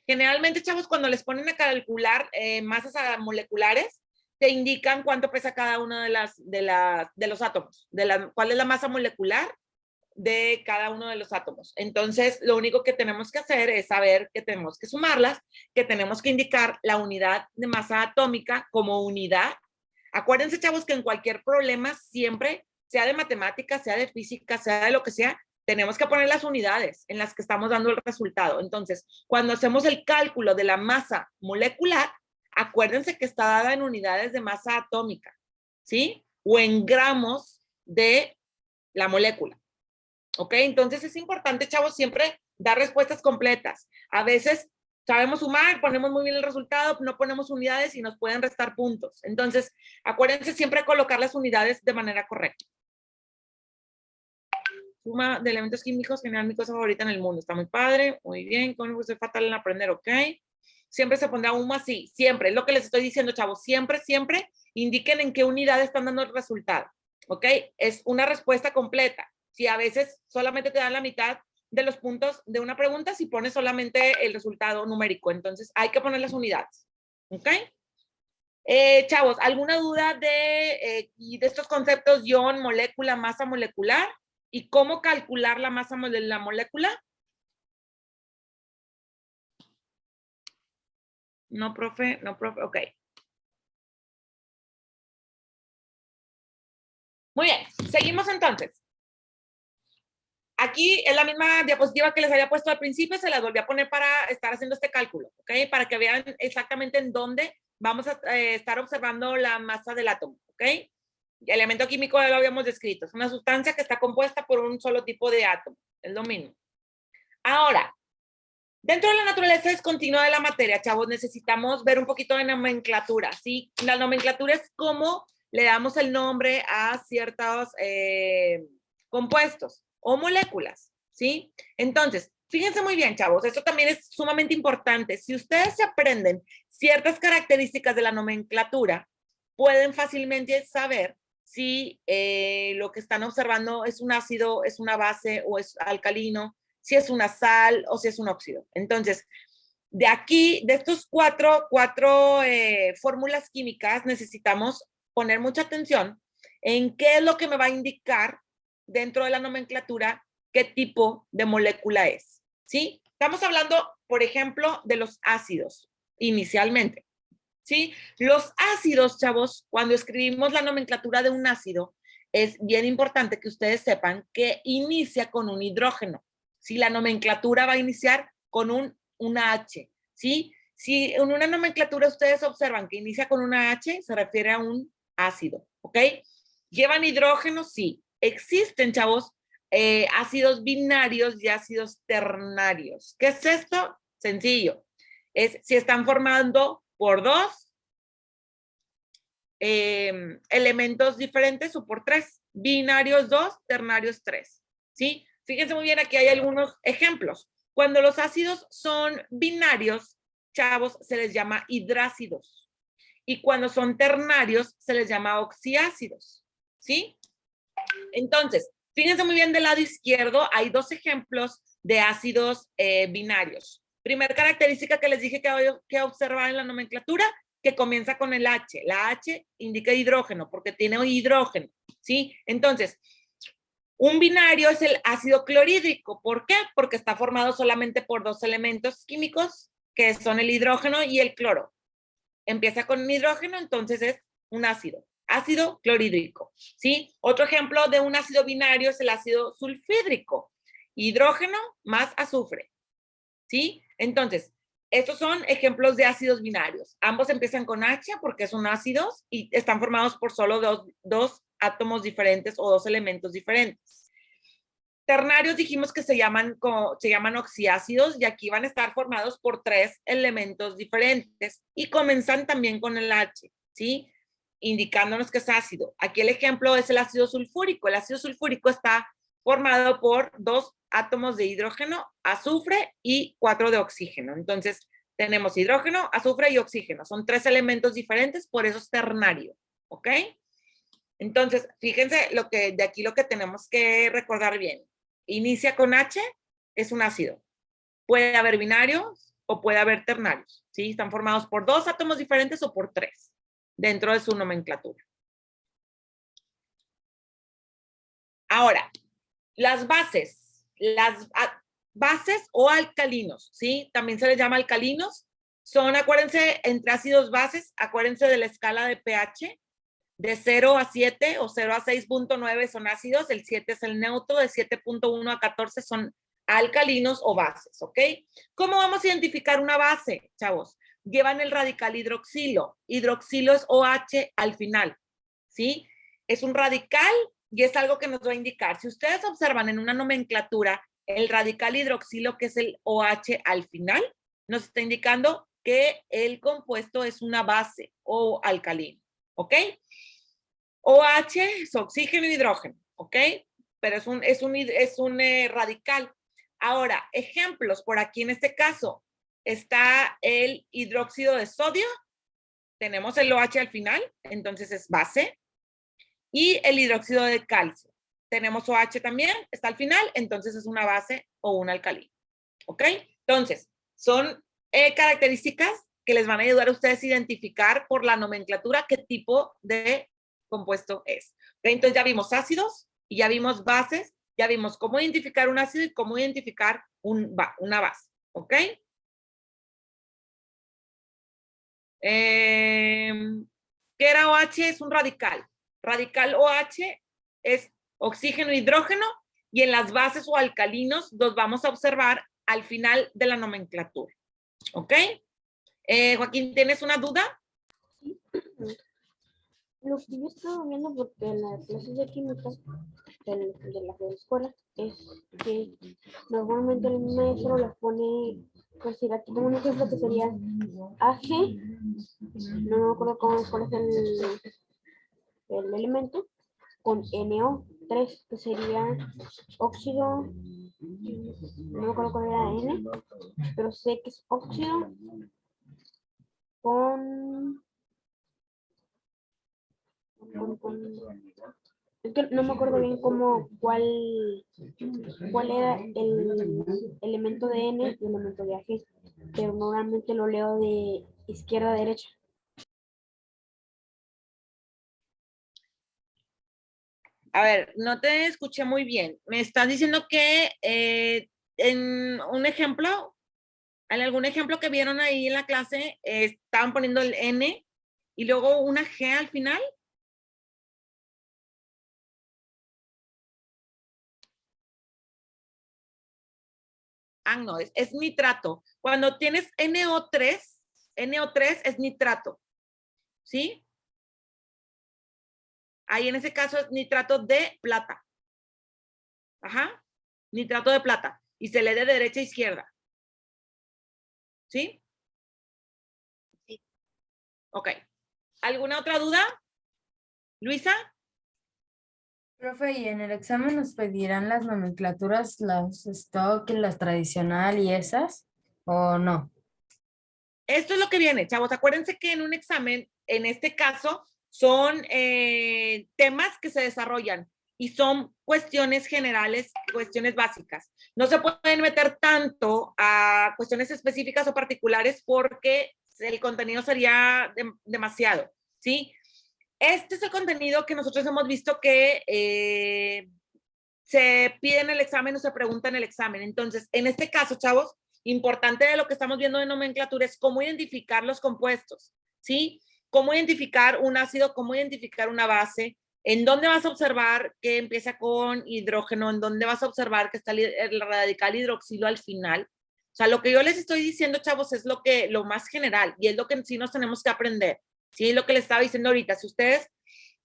Generalmente, chavos, cuando les ponen a calcular masas moleculares, te indican cuánto pesa cada uno de los átomos, cuál es la masa molecular de cada uno de los átomos. Entonces, lo único que tenemos que hacer es saber que tenemos que sumarlas, que tenemos que indicar la unidad de masa atómica como unidad. Acuérdense, chavos, que en cualquier problema siempre, sea de matemáticas, sea de física, sea de lo que sea, tenemos que poner las unidades en las que estamos dando el resultado. Entonces, cuando hacemos el cálculo de la masa molecular, acuérdense que está dada en unidades de masa atómica, ¿sí? O en gramos de la molécula. ¿Ok? Entonces es importante, chavos, siempre dar respuestas completas. A veces sabemos sumar, ponemos muy bien el resultado, no ponemos unidades y nos pueden restar puntos. Entonces, acuérdense siempre colocar las unidades de manera correcta. Suma de elementos químicos generar mi cosa favorita en el mundo. Está muy padre, muy bien. Con soy fatal en aprender, ¿ok? Siempre se pondrá uno así, siempre. Es lo que les estoy diciendo, chavos. Siempre, siempre indiquen en qué unidad están dando el resultado, ¿ok? Es una respuesta completa. Si a veces solamente te dan la mitad de los puntos de una pregunta, si pones solamente el resultado numérico. Entonces, hay que poner las unidades, ¿ok? Chavos, ¿alguna duda de estos conceptos ion, molécula, masa molecular? ¿Y cómo calcular la masa de la molécula? No, profe, ok. Muy bien, seguimos entonces. Aquí es la misma diapositiva que les había puesto al principio, se las volví a poner para estar haciendo este cálculo, ¿ok? Para que vean exactamente en dónde vamos a estar observando la masa del átomo, ¿ok? El elemento químico ya lo habíamos descrito, es una sustancia que está compuesta por un solo tipo de átomo, es lo mismo. Ahora, dentro de la naturaleza discontinua de la materia, chavos, necesitamos ver un poquito de nomenclatura, ¿sí? La nomenclatura es cómo le damos el nombre a ciertos compuestos o moléculas, ¿sí? Entonces, fíjense muy bien, chavos, esto también es sumamente importante. Si ustedes se aprenden ciertas características de la nomenclatura, pueden fácilmente saber si lo que están observando es un ácido, es una base o es alcalino, si es una sal o si es un óxido. Entonces, de aquí, de estos cuatro fórmulas químicas, necesitamos poner mucha atención en qué es lo que me va a indicar dentro de la nomenclatura qué tipo de molécula es, ¿sí? Estamos hablando, por ejemplo, de los ácidos, inicialmente, ¿sí? Los ácidos, chavos, cuando escribimos la nomenclatura de un ácido, es bien importante que ustedes sepan que inicia con un hidrógeno. Si la nomenclatura va a iniciar con una H, ¿sí? Si en una nomenclatura ustedes observan que inicia con una H, se refiere a un ácido, ¿ok? ¿Llevan hidrógeno? Sí. Existen, chavos, ácidos binarios y ácidos ternarios. ¿Qué es esto? Sencillo. Es si están formando por dos elementos diferentes o por tres. Binarios 2, ternarios 3, ¿sí? Fíjense muy bien, aquí hay algunos ejemplos. Cuando los ácidos son binarios, chavos, se les llama hidrácidos. Y cuando son ternarios, se les llama oxiácidos, ¿sí? Entonces, fíjense muy bien del lado izquierdo, hay dos ejemplos de ácidos binarios. Primera característica que les dije que observar en la nomenclatura, que comienza con el H. La H indica hidrógeno porque tiene hidrógeno, ¿sí? Entonces, un binario es el ácido clorhídrico. ¿Por qué? Porque está formado solamente por dos elementos químicos, que son el hidrógeno y el cloro. Empieza con un hidrógeno, entonces es un ácido. Ácido clorhídrico, ¿sí? Otro ejemplo de un ácido binario es el ácido sulfídrico. Hidrógeno más azufre, ¿sí? Entonces, estos son ejemplos de ácidos binarios. Ambos empiezan con H porque son ácidos y están formados por solo dos átomos diferentes o dos elementos diferentes. Ternarios dijimos que se llaman oxiácidos y aquí van a estar formados por tres elementos diferentes y comienzan también con el H, ¿sí? Indicándonos que es ácido. Aquí el ejemplo es el ácido sulfúrico. El ácido sulfúrico está formado por dos átomos de hidrógeno, azufre y 4 de oxígeno. Entonces, tenemos hidrógeno, azufre y oxígeno. Son tres elementos diferentes, por eso es ternario, ¿ok? Entonces, fíjense de aquí lo que tenemos que recordar bien. Inicia con H, es un ácido. Puede haber binarios, o puede haber ternarios, ¿sí? Están formados por 2 átomos diferentes o por 3 dentro de su nomenclatura. Ahora, las bases o alcalinos, ¿sí? También se les llama alcalinos. Son, acuérdense, entre ácidos bases, acuérdense de la escala de pH, de 0 a 7 o 0 a 6.9 son ácidos, el 7 es el neutro, de 7.1 a 14 son alcalinos o bases, ¿ok? ¿Cómo vamos a identificar una base, chavos? Llevan el radical hidroxilo. Hidroxilo es OH al final, ¿sí? Es un radical y es algo que nos va a indicar. Si ustedes observan en una nomenclatura el radical hidroxilo, que es el OH al final, nos está indicando que el compuesto es una base o alcalino, ¿ok? OH es oxígeno y hidrógeno, ¿ok? Pero es un radical. Ahora, ejemplos, por aquí en este caso está el hidróxido de sodio, tenemos el OH al final, entonces es base, y el hidróxido de calcio. Tenemos OH también, está al final, entonces es una base o un alcalino, ¿ok? Entonces, son características que les van a ayudar a ustedes a identificar por la nomenclatura qué tipo de compuesto es. ¿Okay? Entonces ya vimos ácidos y ya vimos bases, ya vimos cómo identificar un ácido y cómo identificar una base, ¿ok? ¿Qué era OH? Es un radical. Radical OH es oxígeno e hidrógeno y en las bases o alcalinos los vamos a observar al final de la nomenclatura. ¿Ok? Joaquín, ¿tienes una duda? Lo que yo estaba viendo porque en las clases de química de la escuela es que normalmente el maestro las pone, pues si aquí tengo un ejemplo que sería AG, no me acuerdo cuál es el elemento, con NO3, que sería óxido, no me acuerdo cuál era N, pero sé que es óxido con es que no me acuerdo bien cuál era el elemento de N y el elemento de AG, pero normalmente lo leo de izquierda a derecha. A ver, no te escuché muy bien. Me estás diciendo que en un ejemplo, en algún ejemplo que vieron ahí en la clase, estaban poniendo el N y luego una G al final. Ah, no, es nitrato. Cuando tienes NO3 es nitrato, ¿sí? Ahí en ese caso es nitrato de plata. Ajá, nitrato de plata. Y se lee de derecha a izquierda. ¿Sí? Sí. Ok. ¿Alguna otra duda? Luisa. Profe, ¿y en el examen nos pedirán las nomenclaturas, las stock, las tradicional y esas? ¿O no? Esto es lo que viene, chavos. Acuérdense que en un examen, en este caso, son temas que se desarrollan y son cuestiones generales, cuestiones básicas. No se pueden meter tanto a cuestiones específicas o particulares porque el contenido sería demasiado, ¿sí? Este es el contenido que nosotros hemos visto que se pide en el examen o se pregunta en el examen. Entonces, en este caso, chavos, importante de lo que estamos viendo de nomenclatura es cómo identificar los compuestos, ¿sí? Cómo identificar un ácido, cómo identificar una base, en dónde vas a observar que empieza con hidrógeno, en dónde vas a observar que está el radical hidroxilo al final. O sea, lo que yo les estoy diciendo, chavos, es lo más general y es lo que sí nos tenemos que aprender, ¿sí? Es lo que les estaba diciendo ahorita. Si ustedes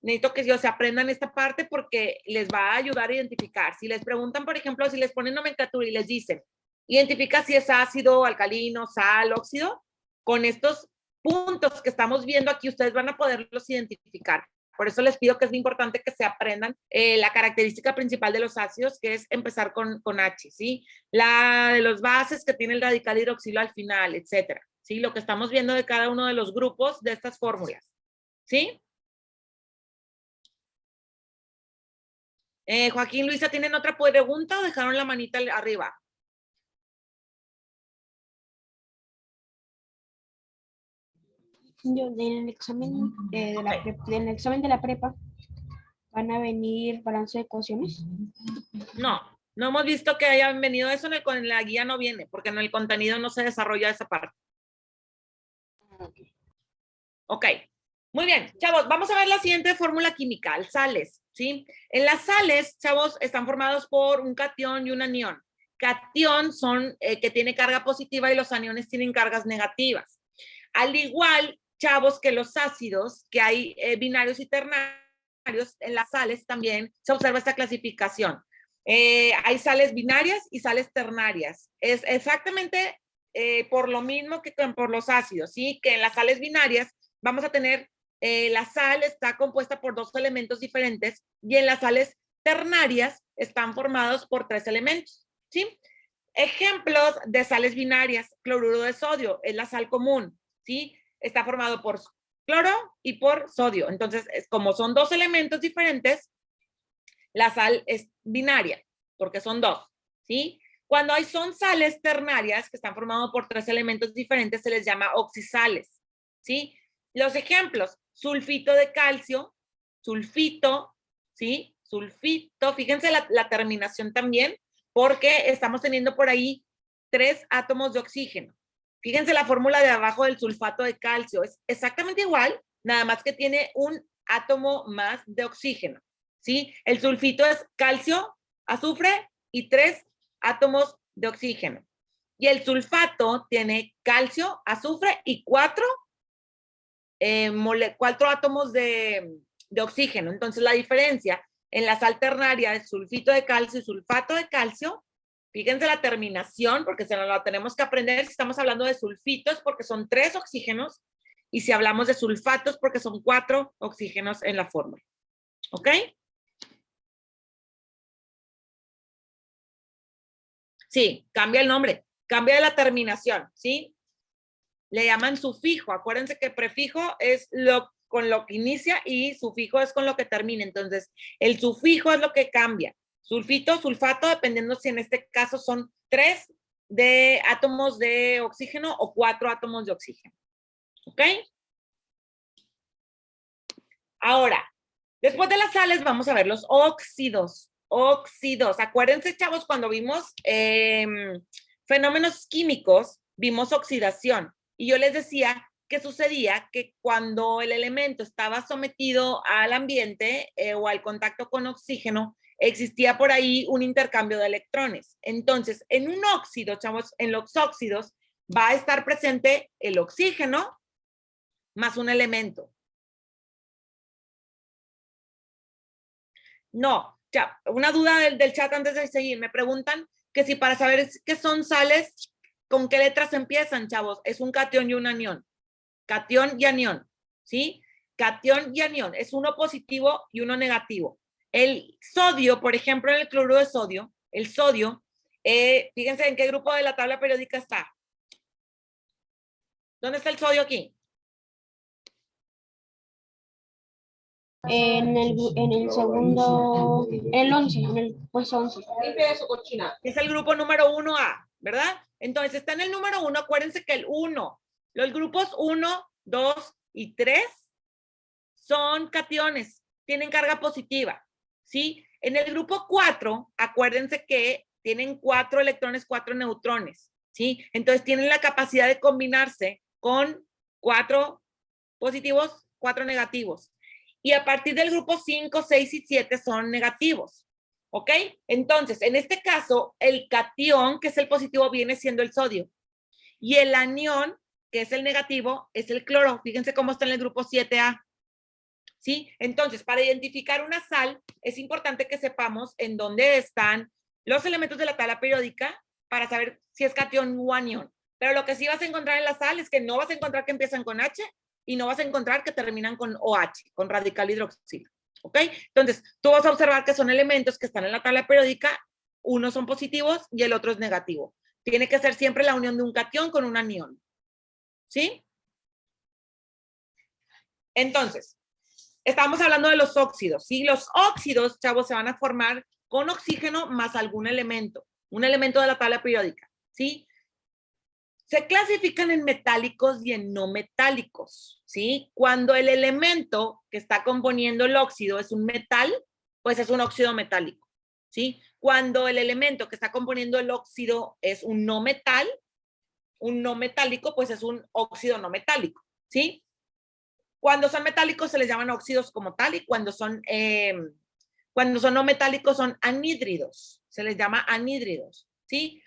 necesito que ellos se aprendan esta parte porque les va a ayudar a identificar. Si les preguntan, por ejemplo, si les ponen nomenclatura y les dicen, identifica si es ácido, alcalino, sal, óxido, con estos puntos que estamos viendo aquí, ustedes van a poderlos identificar. Por eso les pido que es importante que se aprendan la característica principal de los ácidos, que es empezar con H, ¿sí? La de los bases que tiene el radical hidroxilo al final, etcétera, ¿sí? Lo que estamos viendo de cada uno de los grupos de estas fórmulas, ¿sí? Joaquín, Luisa, ¿tienen otra pregunta o dejaron la manita arriba? En el examen en el examen de la prepa van a venir balance de ecuaciones. No, no hemos visto que hayan venido eso, con la guía no viene, porque en el contenido no se desarrolla esa parte. Ok, muy bien, chavos, vamos a ver la siguiente fórmula química, sales, ¿sí? En las sales, chavos, están formados por un catión y un anión. Catión son que tiene carga positiva y los aniones tienen cargas negativas. Al igual, chavos, que los ácidos, que hay binarios y ternarios, en las sales también se observa esta clasificación. Hay sales binarias y sales ternarias. Es exactamente por lo mismo que por los ácidos, ¿sí? Que en las sales binarias vamos a tener, la sal está compuesta por 2 elementos diferentes y en las sales ternarias están formados por 3 elementos, ¿sí? Ejemplos de sales binarias: cloruro de sodio es la sal común, ¿sí? Está formado por cloro y por sodio. Entonces, como son 2 elementos diferentes, la sal es binaria, porque son 2, ¿sí? Cuando son sales ternarias, que están formadas por 3 elementos diferentes, se les llama oxisales, ¿sí? Los ejemplos: sulfito de calcio, sulfito, ¿sí? Sulfito, fíjense la terminación también, porque estamos teniendo por ahí 3 átomos de oxígeno. Fíjense la fórmula de abajo del sulfato de calcio, es exactamente igual, nada más que tiene un átomo más de oxígeno, ¿sí? El sulfito es calcio, azufre y 3 átomos de oxígeno. Y el sulfato tiene calcio, azufre y 4 átomos de oxígeno. Entonces, la diferencia en la sal ternaria de sulfito de calcio y sulfato de calcio, fíjense la terminación, porque se nos la tenemos que aprender. Si estamos hablando de sulfitos, porque son 3 oxígenos, y si hablamos de sulfatos, porque son 4 oxígenos en la fórmula. ¿Ok? Sí, cambia el nombre, cambia la terminación, ¿sí? Le llaman sufijo. Acuérdense que prefijo es con lo que inicia y sufijo es con lo que termina. Entonces, el sufijo es lo que cambia. Sulfito, sulfato, dependiendo si en este caso son 3 átomos de oxígeno o 4 átomos de oxígeno. ¿Ok? Ahora, después de las sales, vamos a ver los óxidos. Óxidos. Acuérdense, chavos, cuando vimos fenómenos químicos, vimos oxidación. Y yo les decía que sucedía que cuando el elemento estaba sometido al ambiente o al contacto con oxígeno, existía por ahí un intercambio de electrones. Entonces, en un óxido, chavos, en los óxidos va a estar presente el oxígeno más un elemento. No, ya, una duda del chat antes de seguir. Me preguntan que si para saber qué son sales, ¿con qué letras empiezan, chavos? Es un catión y un anión. Catión y anión, ¿sí? Catión y anión. Es uno positivo y uno negativo. El sodio, por ejemplo, en el cloruro de sodio, el sodio, fíjense en qué grupo de la tabla periódica está. ¿Dónde está el sodio aquí? En el segundo, en el 11, en el puesto 11. Es el grupo número 1A, ¿verdad? Entonces está en el número 1, acuérdense que el 1, los grupos 1, 2 y 3 son cationes, tienen carga positiva, ¿sí? En el grupo 4, acuérdense que tienen 4 electrones, 4 neutrones, ¿sí? Entonces tienen la capacidad de combinarse con 4 positivos, 4 negativos. Y a partir del grupo 5, 6 y 7 son negativos. ¿Ok? Entonces, en este caso, el catión, que es el positivo, viene siendo el sodio. Y el anión, que es el negativo, es el cloro. Fíjense cómo está en el grupo 7A. ¿Sí? Entonces, para identificar una sal, es importante que sepamos en dónde están los elementos de la tabla periódica para saber si es catión o anión. Pero lo que sí vas a encontrar en la sal es que no vas a encontrar que empiezan con H y no vas a encontrar que terminan con OH, con radical hidroxilo. ¿Ok? Entonces, tú vas a observar que son elementos que están en la tabla periódica, unos son positivos y el otro es negativo. Tiene que ser siempre la unión de un catión con un anión. ¿Sí? Entonces, estamos hablando de los óxidos. ¿Sí? Los óxidos, chavos, se van a formar con oxígeno más algún elemento, un elemento de la tabla periódica. ¿Sí? Se clasifican en metálicos y en no metálicos, ¿sí? Cuando el elemento que está componiendo el óxido es un metal, pues es un óxido metálico, ¿sí? Cuando el elemento que está componiendo el óxido es un no metálico, pues es un óxido no metálico, ¿sí? Cuando son metálicos se les llaman óxidos como tal y cuando son no metálicos son anhídridos, se les llama anhídridos, ¿sí?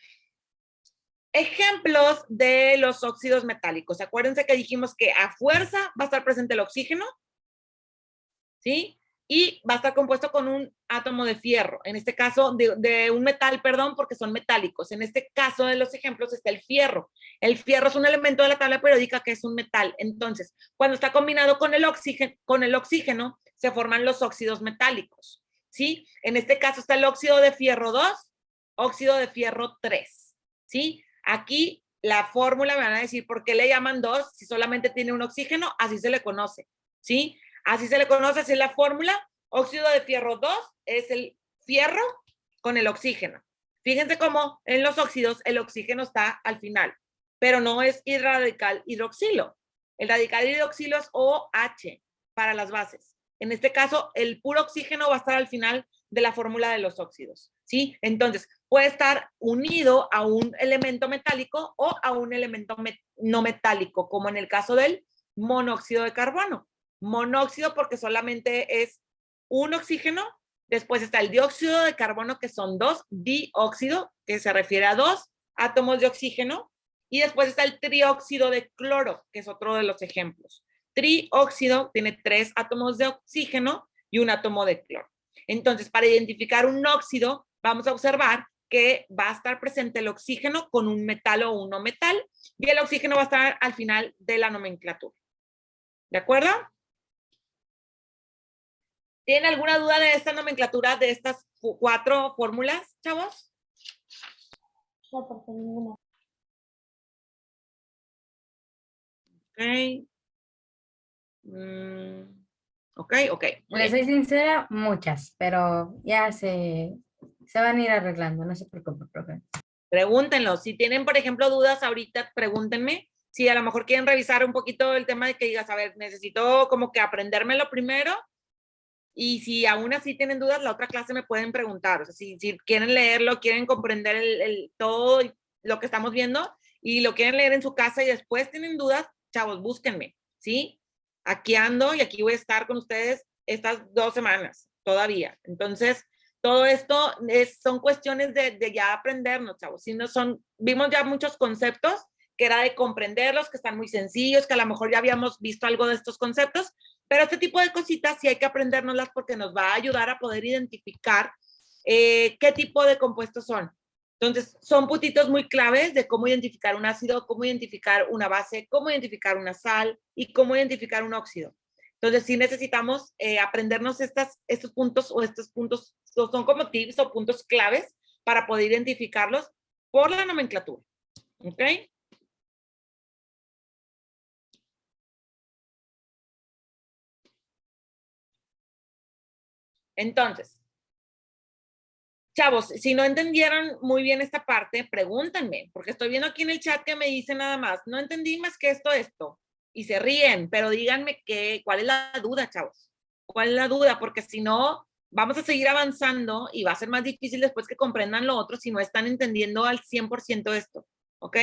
Ejemplos de los óxidos metálicos. Acuérdense que dijimos que a fuerza va a estar presente el oxígeno, ¿sí? Y va a estar compuesto con un átomo de fierro. En este caso, de un metal, perdón, porque son metálicos. En este caso de los ejemplos está el fierro. El fierro es un elemento de la tabla periódica que es un metal. Entonces, cuando está combinado con el oxígeno, se forman los óxidos metálicos, ¿sí? En este caso está el óxido de fierro 2, óxido de fierro 3, ¿sí? Aquí la fórmula me van a decir por qué le llaman 2 si solamente tiene un oxígeno, así se le conoce, ¿sí? Así se le conoce, así es la fórmula. Óxido de fierro 2 es el fierro con el oxígeno. Fíjense cómo en los óxidos el oxígeno está al final, pero no es radical hidroxilo. El radical hidroxilo es OH para las bases. En este caso, el puro oxígeno va a estar al final de la fórmula de los óxidos, ¿sí? Entonces, puede estar unido a un elemento metálico o a un elemento no metálico, como en el caso del monóxido de carbono. Monóxido porque solamente es un oxígeno, después está el dióxido de carbono que son 2, dióxido, que se refiere a 2 átomos de oxígeno, y después está el trióxido de cloro, que es otro de los ejemplos. Trióxido tiene 3 átomos de oxígeno y un átomo de cloro. Entonces, para identificar un óxido, vamos a observar que va a estar presente el oxígeno con un metal o un no metal, y el oxígeno va a estar al final de la nomenclatura. ¿De acuerdo? ¿Tienen alguna duda de esta nomenclatura, de estas 4 fórmulas, chavos? No, porque ninguna. Ok. Ok. Muy Les bien. soy sincera, muchas, pero ya se van a ir arreglando, no se preocupe, profe. Pregúntenlo. Si tienen, por ejemplo, dudas ahorita, pregúntenme. Si a lo mejor quieren revisar un poquito el tema de que digas, a ver, necesito como que aprendérmelo primero. Y si aún así tienen dudas, la otra clase me pueden preguntar. O sea, si quieren leerlo, quieren comprender todo lo que estamos viendo y lo quieren leer en su casa y después tienen dudas, chavos, búsquenme, ¿sí? Aquí ando y aquí voy a estar con ustedes estas 2 semanas todavía. Entonces, todo esto son cuestiones de ya aprendernos, chavos. Si no vimos ya muchos conceptos que era de comprenderlos, que están muy sencillos, que a lo mejor ya habíamos visto algo de estos conceptos, pero este tipo de cositas sí hay que aprendérnoslas porque nos va a ayudar a poder identificar qué tipo de compuestos son. Entonces, son puntitos muy claves de cómo identificar un ácido, cómo identificar una base, cómo identificar una sal y cómo identificar un óxido. Entonces, sí necesitamos aprendernos estos puntos son como tips o puntos claves para poder identificarlos por la nomenclatura. ¿Ok? Entonces, chavos, si no entendieron muy bien esta parte, pregúntenme, porque estoy viendo aquí en el chat que me dicen nada más, no entendí más que esto, y se ríen, pero díganme cuál es la duda, chavos, cuál es la duda, porque si no, vamos a seguir avanzando y va a ser más difícil después que comprendan lo otro si no están entendiendo al 100% esto, ¿ok?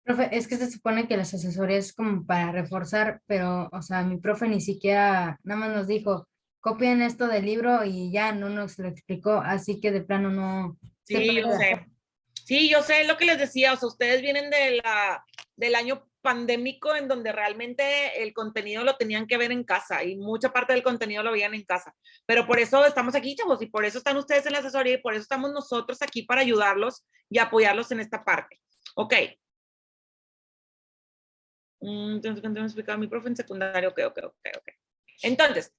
Profe, es que se supone que las asesorías es como para reforzar, pero, o sea, mi profe ni siquiera, nada más nos dijo, copien esto del libro y ya no nos lo explicó, así que de plano no. Sí, yo sé. Sí, yo sé lo que les decía, o sea, ustedes vienen del año pandémico en donde realmente el contenido lo tenían que ver en casa y mucha parte del contenido lo veían en casa. Pero por eso estamos aquí, chavos, y por eso están ustedes en la asesoría y por eso estamos nosotros aquí para ayudarlos y apoyarlos en esta parte. Ok. Entonces, ¿qué explicar mi profe en secundario? Ok. Entonces,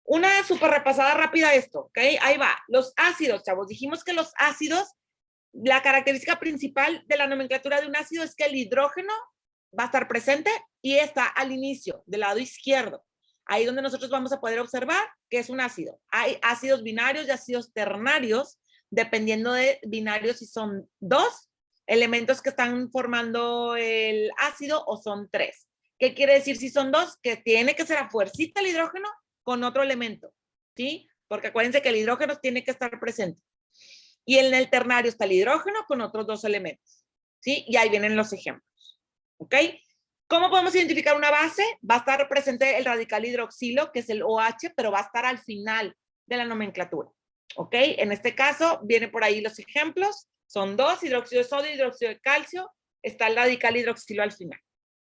una súper repasada rápida esto, ¿ok? Ahí va. Los ácidos, chavos. Dijimos que los ácidos, la característica principal de la nomenclatura de un ácido es que el hidrógeno va a estar presente y está al inicio, del lado izquierdo. Ahí donde nosotros vamos a poder observar que es un ácido. Hay ácidos binarios y ácidos ternarios, dependiendo de binarios si son 2 elementos que están formando el ácido o son 3. ¿Qué quiere decir si son 2? Que tiene que ser a fuercita el hidrógeno con otro elemento, ¿sí? Porque acuérdense que el hidrógeno tiene que estar presente. Y en el ternario está el hidrógeno con otros 2 elementos, ¿sí? Y ahí vienen los ejemplos, ¿ok? ¿Cómo podemos identificar una base? Va a estar presente el radical hidroxilo, que es el OH, pero va a estar al final de la nomenclatura, ¿ok? En este caso, vienen por ahí los ejemplos. Son 2, hidróxido de sodio, hidróxido de calcio. Está el radical hidroxilo al final,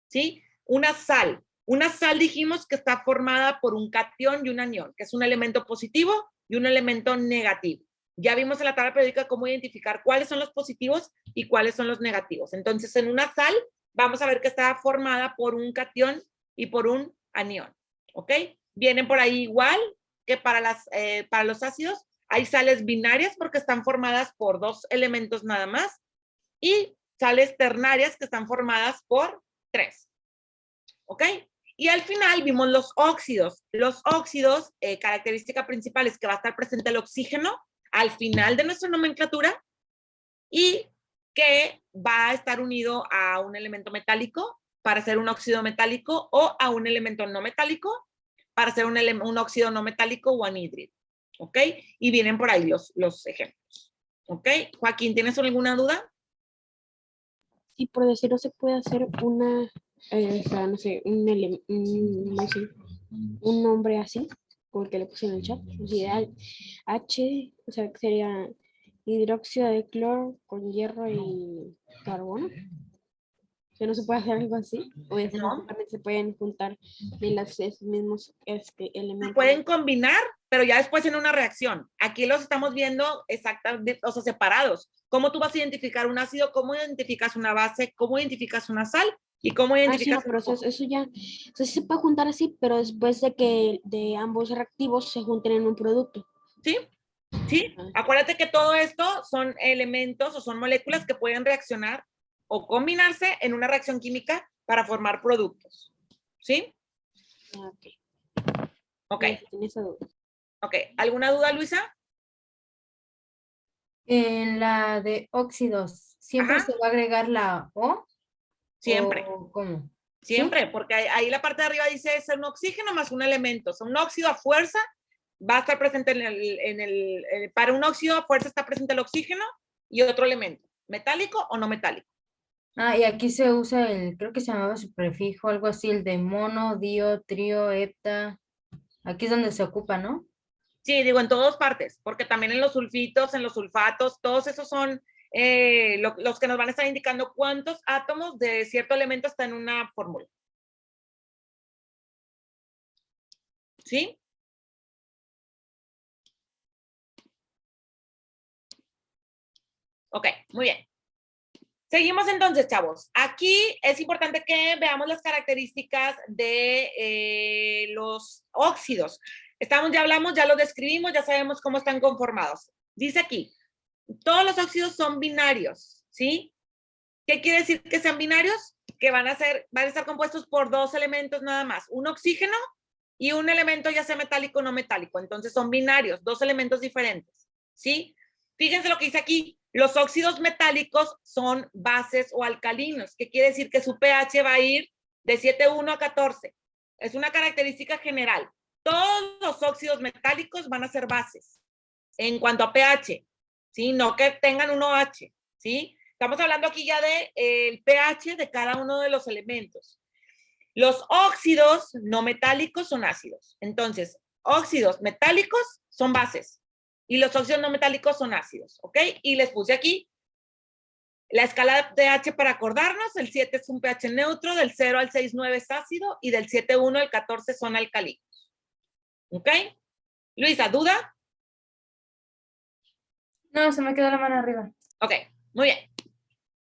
¿sí? Una sal. Una sal dijimos que está formada por un catión y un anión, que es un elemento positivo y un elemento negativo. Ya vimos en la tabla periódica cómo identificar cuáles son los positivos y cuáles son los negativos. Entonces, en una sal, vamos a ver que está formada por un catión y por un anión, ¿ok? Vienen por ahí igual que para los ácidos, hay sales binarias porque están formadas por 2 elementos nada más y sales ternarias que están formadas por 3, ¿ok? Y al final vimos los óxidos. Los óxidos, característica principal es que va a estar presente el oxígeno al final de nuestra nomenclatura y que va a estar unido a un elemento metálico para hacer un óxido metálico o a un elemento no metálico para hacer un óxido no metálico o anhídrido, ¿ok? Y vienen por ahí los ejemplos, ¿ok? Joaquín, ¿tienes alguna duda? Sí, por decirlo, se puede hacer una, o sea, no sé, no sé, un nombre así, porque le puse en el chat. O sea, H, o sea, que sería hidróxido de cloro con hierro y carbono. O sea, no se puede hacer algo así. O es No. solamente se pueden juntar de los mismos elementos. Pueden combinar, pero ya después en una reacción. Aquí los estamos viendo exactamente, o sea, separados. ¿Cómo tú vas a identificar un ácido? ¿Cómo identificas una base? ¿Cómo identificas una sal? ¿Y cómo Sí, no, identificas? pero eso ya, o sea, sí se puede juntar así, pero después de que de ambos reactivos se junten en un producto. ¿Sí? ¿Sí? Acuérdate que todo esto son elementos o son moléculas que pueden reaccionar o combinarse en una reacción química para formar productos. ¿Sí? Ok. Ok. Ya, tenía esa duda. Ok. ¿Alguna duda, Luisa? En la de óxidos, ¿siempre Ajá. se va a agregar la O? Siempre. ¿O cómo? ¿Sí? Siempre, porque ahí la parte de arriba dice es un oxígeno más un elemento. O sea, un óxido a fuerza va a estar presente para un óxido a fuerza está presente el oxígeno y otro elemento, metálico o no metálico. Ah, y aquí se usa creo que se llamaba su prefijo, algo así, el de mono, dio, trío, hepta. Aquí es donde se ocupa, ¿no? Sí, digo en todas partes, porque también en los sulfitos, en los sulfatos, todos esos son los que nos van a estar indicando cuántos átomos de cierto elemento está en una fórmula. ¿Sí? Ok, muy bien. Seguimos entonces, chavos. Aquí es importante que veamos las características de los óxidos. Ya hablamos, ya lo describimos, ya sabemos cómo están conformados. Dice aquí, todos los óxidos son binarios, ¿sí? ¿Qué quiere decir que sean binarios? Que van a estar compuestos por 2 elementos nada más, un oxígeno y un elemento ya sea metálico o no metálico. Entonces son binarios, 2 elementos diferentes, ¿sí? Fíjense lo que dice aquí, los óxidos metálicos son bases o alcalinos, que quiere decir que su pH va a ir de 7,1 a 14. Es una característica general. Todos los óxidos metálicos van a ser bases en cuanto a pH, ¿sí? No que tengan un OH, ¿sí? Estamos hablando aquí ya del pH de cada uno de los elementos. Los óxidos no metálicos son ácidos. Entonces, óxidos metálicos son bases y los óxidos no metálicos son ácidos, ¿ok? Y les puse aquí la escala de pH para acordarnos. El 7 es un pH neutro, del 0 al 6,9 es ácido y del 7,1 al 14 son alcalinos, ¿ok? Luisa, ¿duda? No, se me quedó la mano arriba. Ok, muy bien.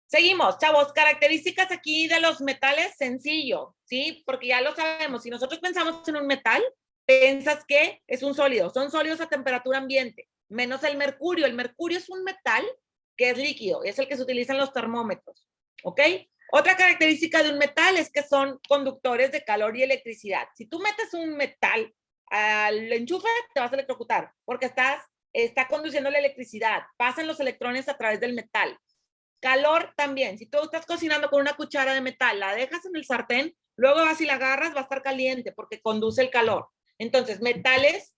Seguimos, chavos, características aquí de los metales, sencillo, ¿sí? Porque ya lo sabemos, si nosotros pensamos en un metal, piensas que es un sólido, son sólidos a temperatura ambiente, menos el mercurio. El mercurio es un metal que es líquido, es el que se utiliza en los termómetros, ¿ok? Otra característica de un metal es que son conductores de calor y electricidad. Si tú metes un metal al enchufe, te vas a electrocutar, porque está conduciendo la electricidad, pasan los electrones a través del metal. Calor también. Si tú estás cocinando con una cuchara de metal, la dejas en el sartén, luego vas y la agarras, va a estar caliente porque conduce el calor. Entonces, metales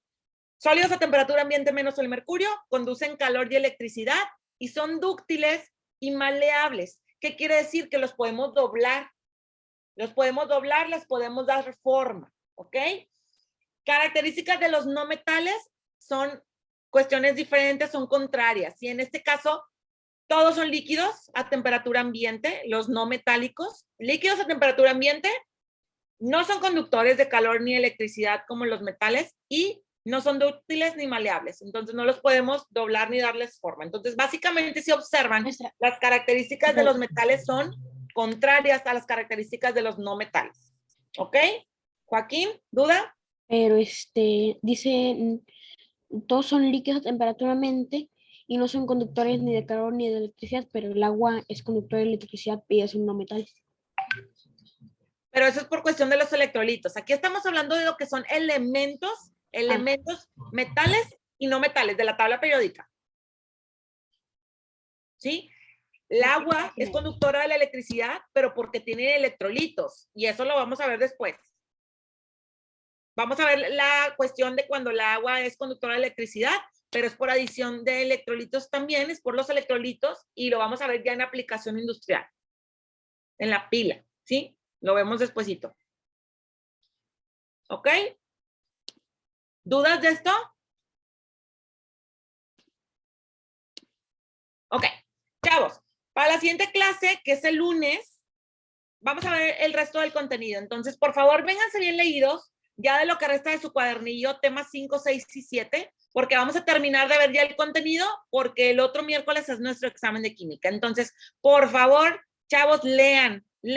sólidos a temperatura ambiente menos el mercurio conducen calor y electricidad y son dúctiles y maleables. ¿Qué quiere decir? Que los podemos doblar. Los podemos doblar, les podemos dar forma, ¿ok? Características de los no metales son cuestiones diferentes, son contrarias. Y en este caso, todos son líquidos a temperatura ambiente, los no metálicos. Líquidos a temperatura ambiente no son conductores de calor ni electricidad como los metales y no son dúctiles ni maleables. Entonces no los podemos doblar ni darles forma. Entonces básicamente si observan, las características de los metales son contrarias a las características de los no metales. ¿Ok? Joaquín, ¿duda? Pero dice, todos son líquidos a temperatura ambiente y no son conductores ni de calor ni de electricidad, pero el agua es conductor de electricidad y es un no metal. Pero eso es por cuestión de los electrolitos. Aquí estamos hablando de lo que son elementos metales y no metales de la tabla periódica. ¿Sí? El agua es conductora de la electricidad, pero porque tiene electrolitos. Y eso lo vamos a ver después. Vamos a ver la cuestión de cuando el agua es conductora de electricidad, pero es por adición de electrolitos también, es por los electrolitos, y lo vamos a ver ya en aplicación industrial, en la pila, ¿sí? Lo vemos despuesito. ¿Ok? ¿Dudas de esto? Ok, chavos, para la siguiente clase, que es el lunes, vamos a ver el resto del contenido. Entonces, por favor, vénganse bien leídos, ya de lo que resta de su cuadernillo, temas 5, 6 y 7, porque vamos a terminar de ver ya el contenido, porque el otro miércoles es nuestro examen de química. Entonces, por favor, chavos, lean muy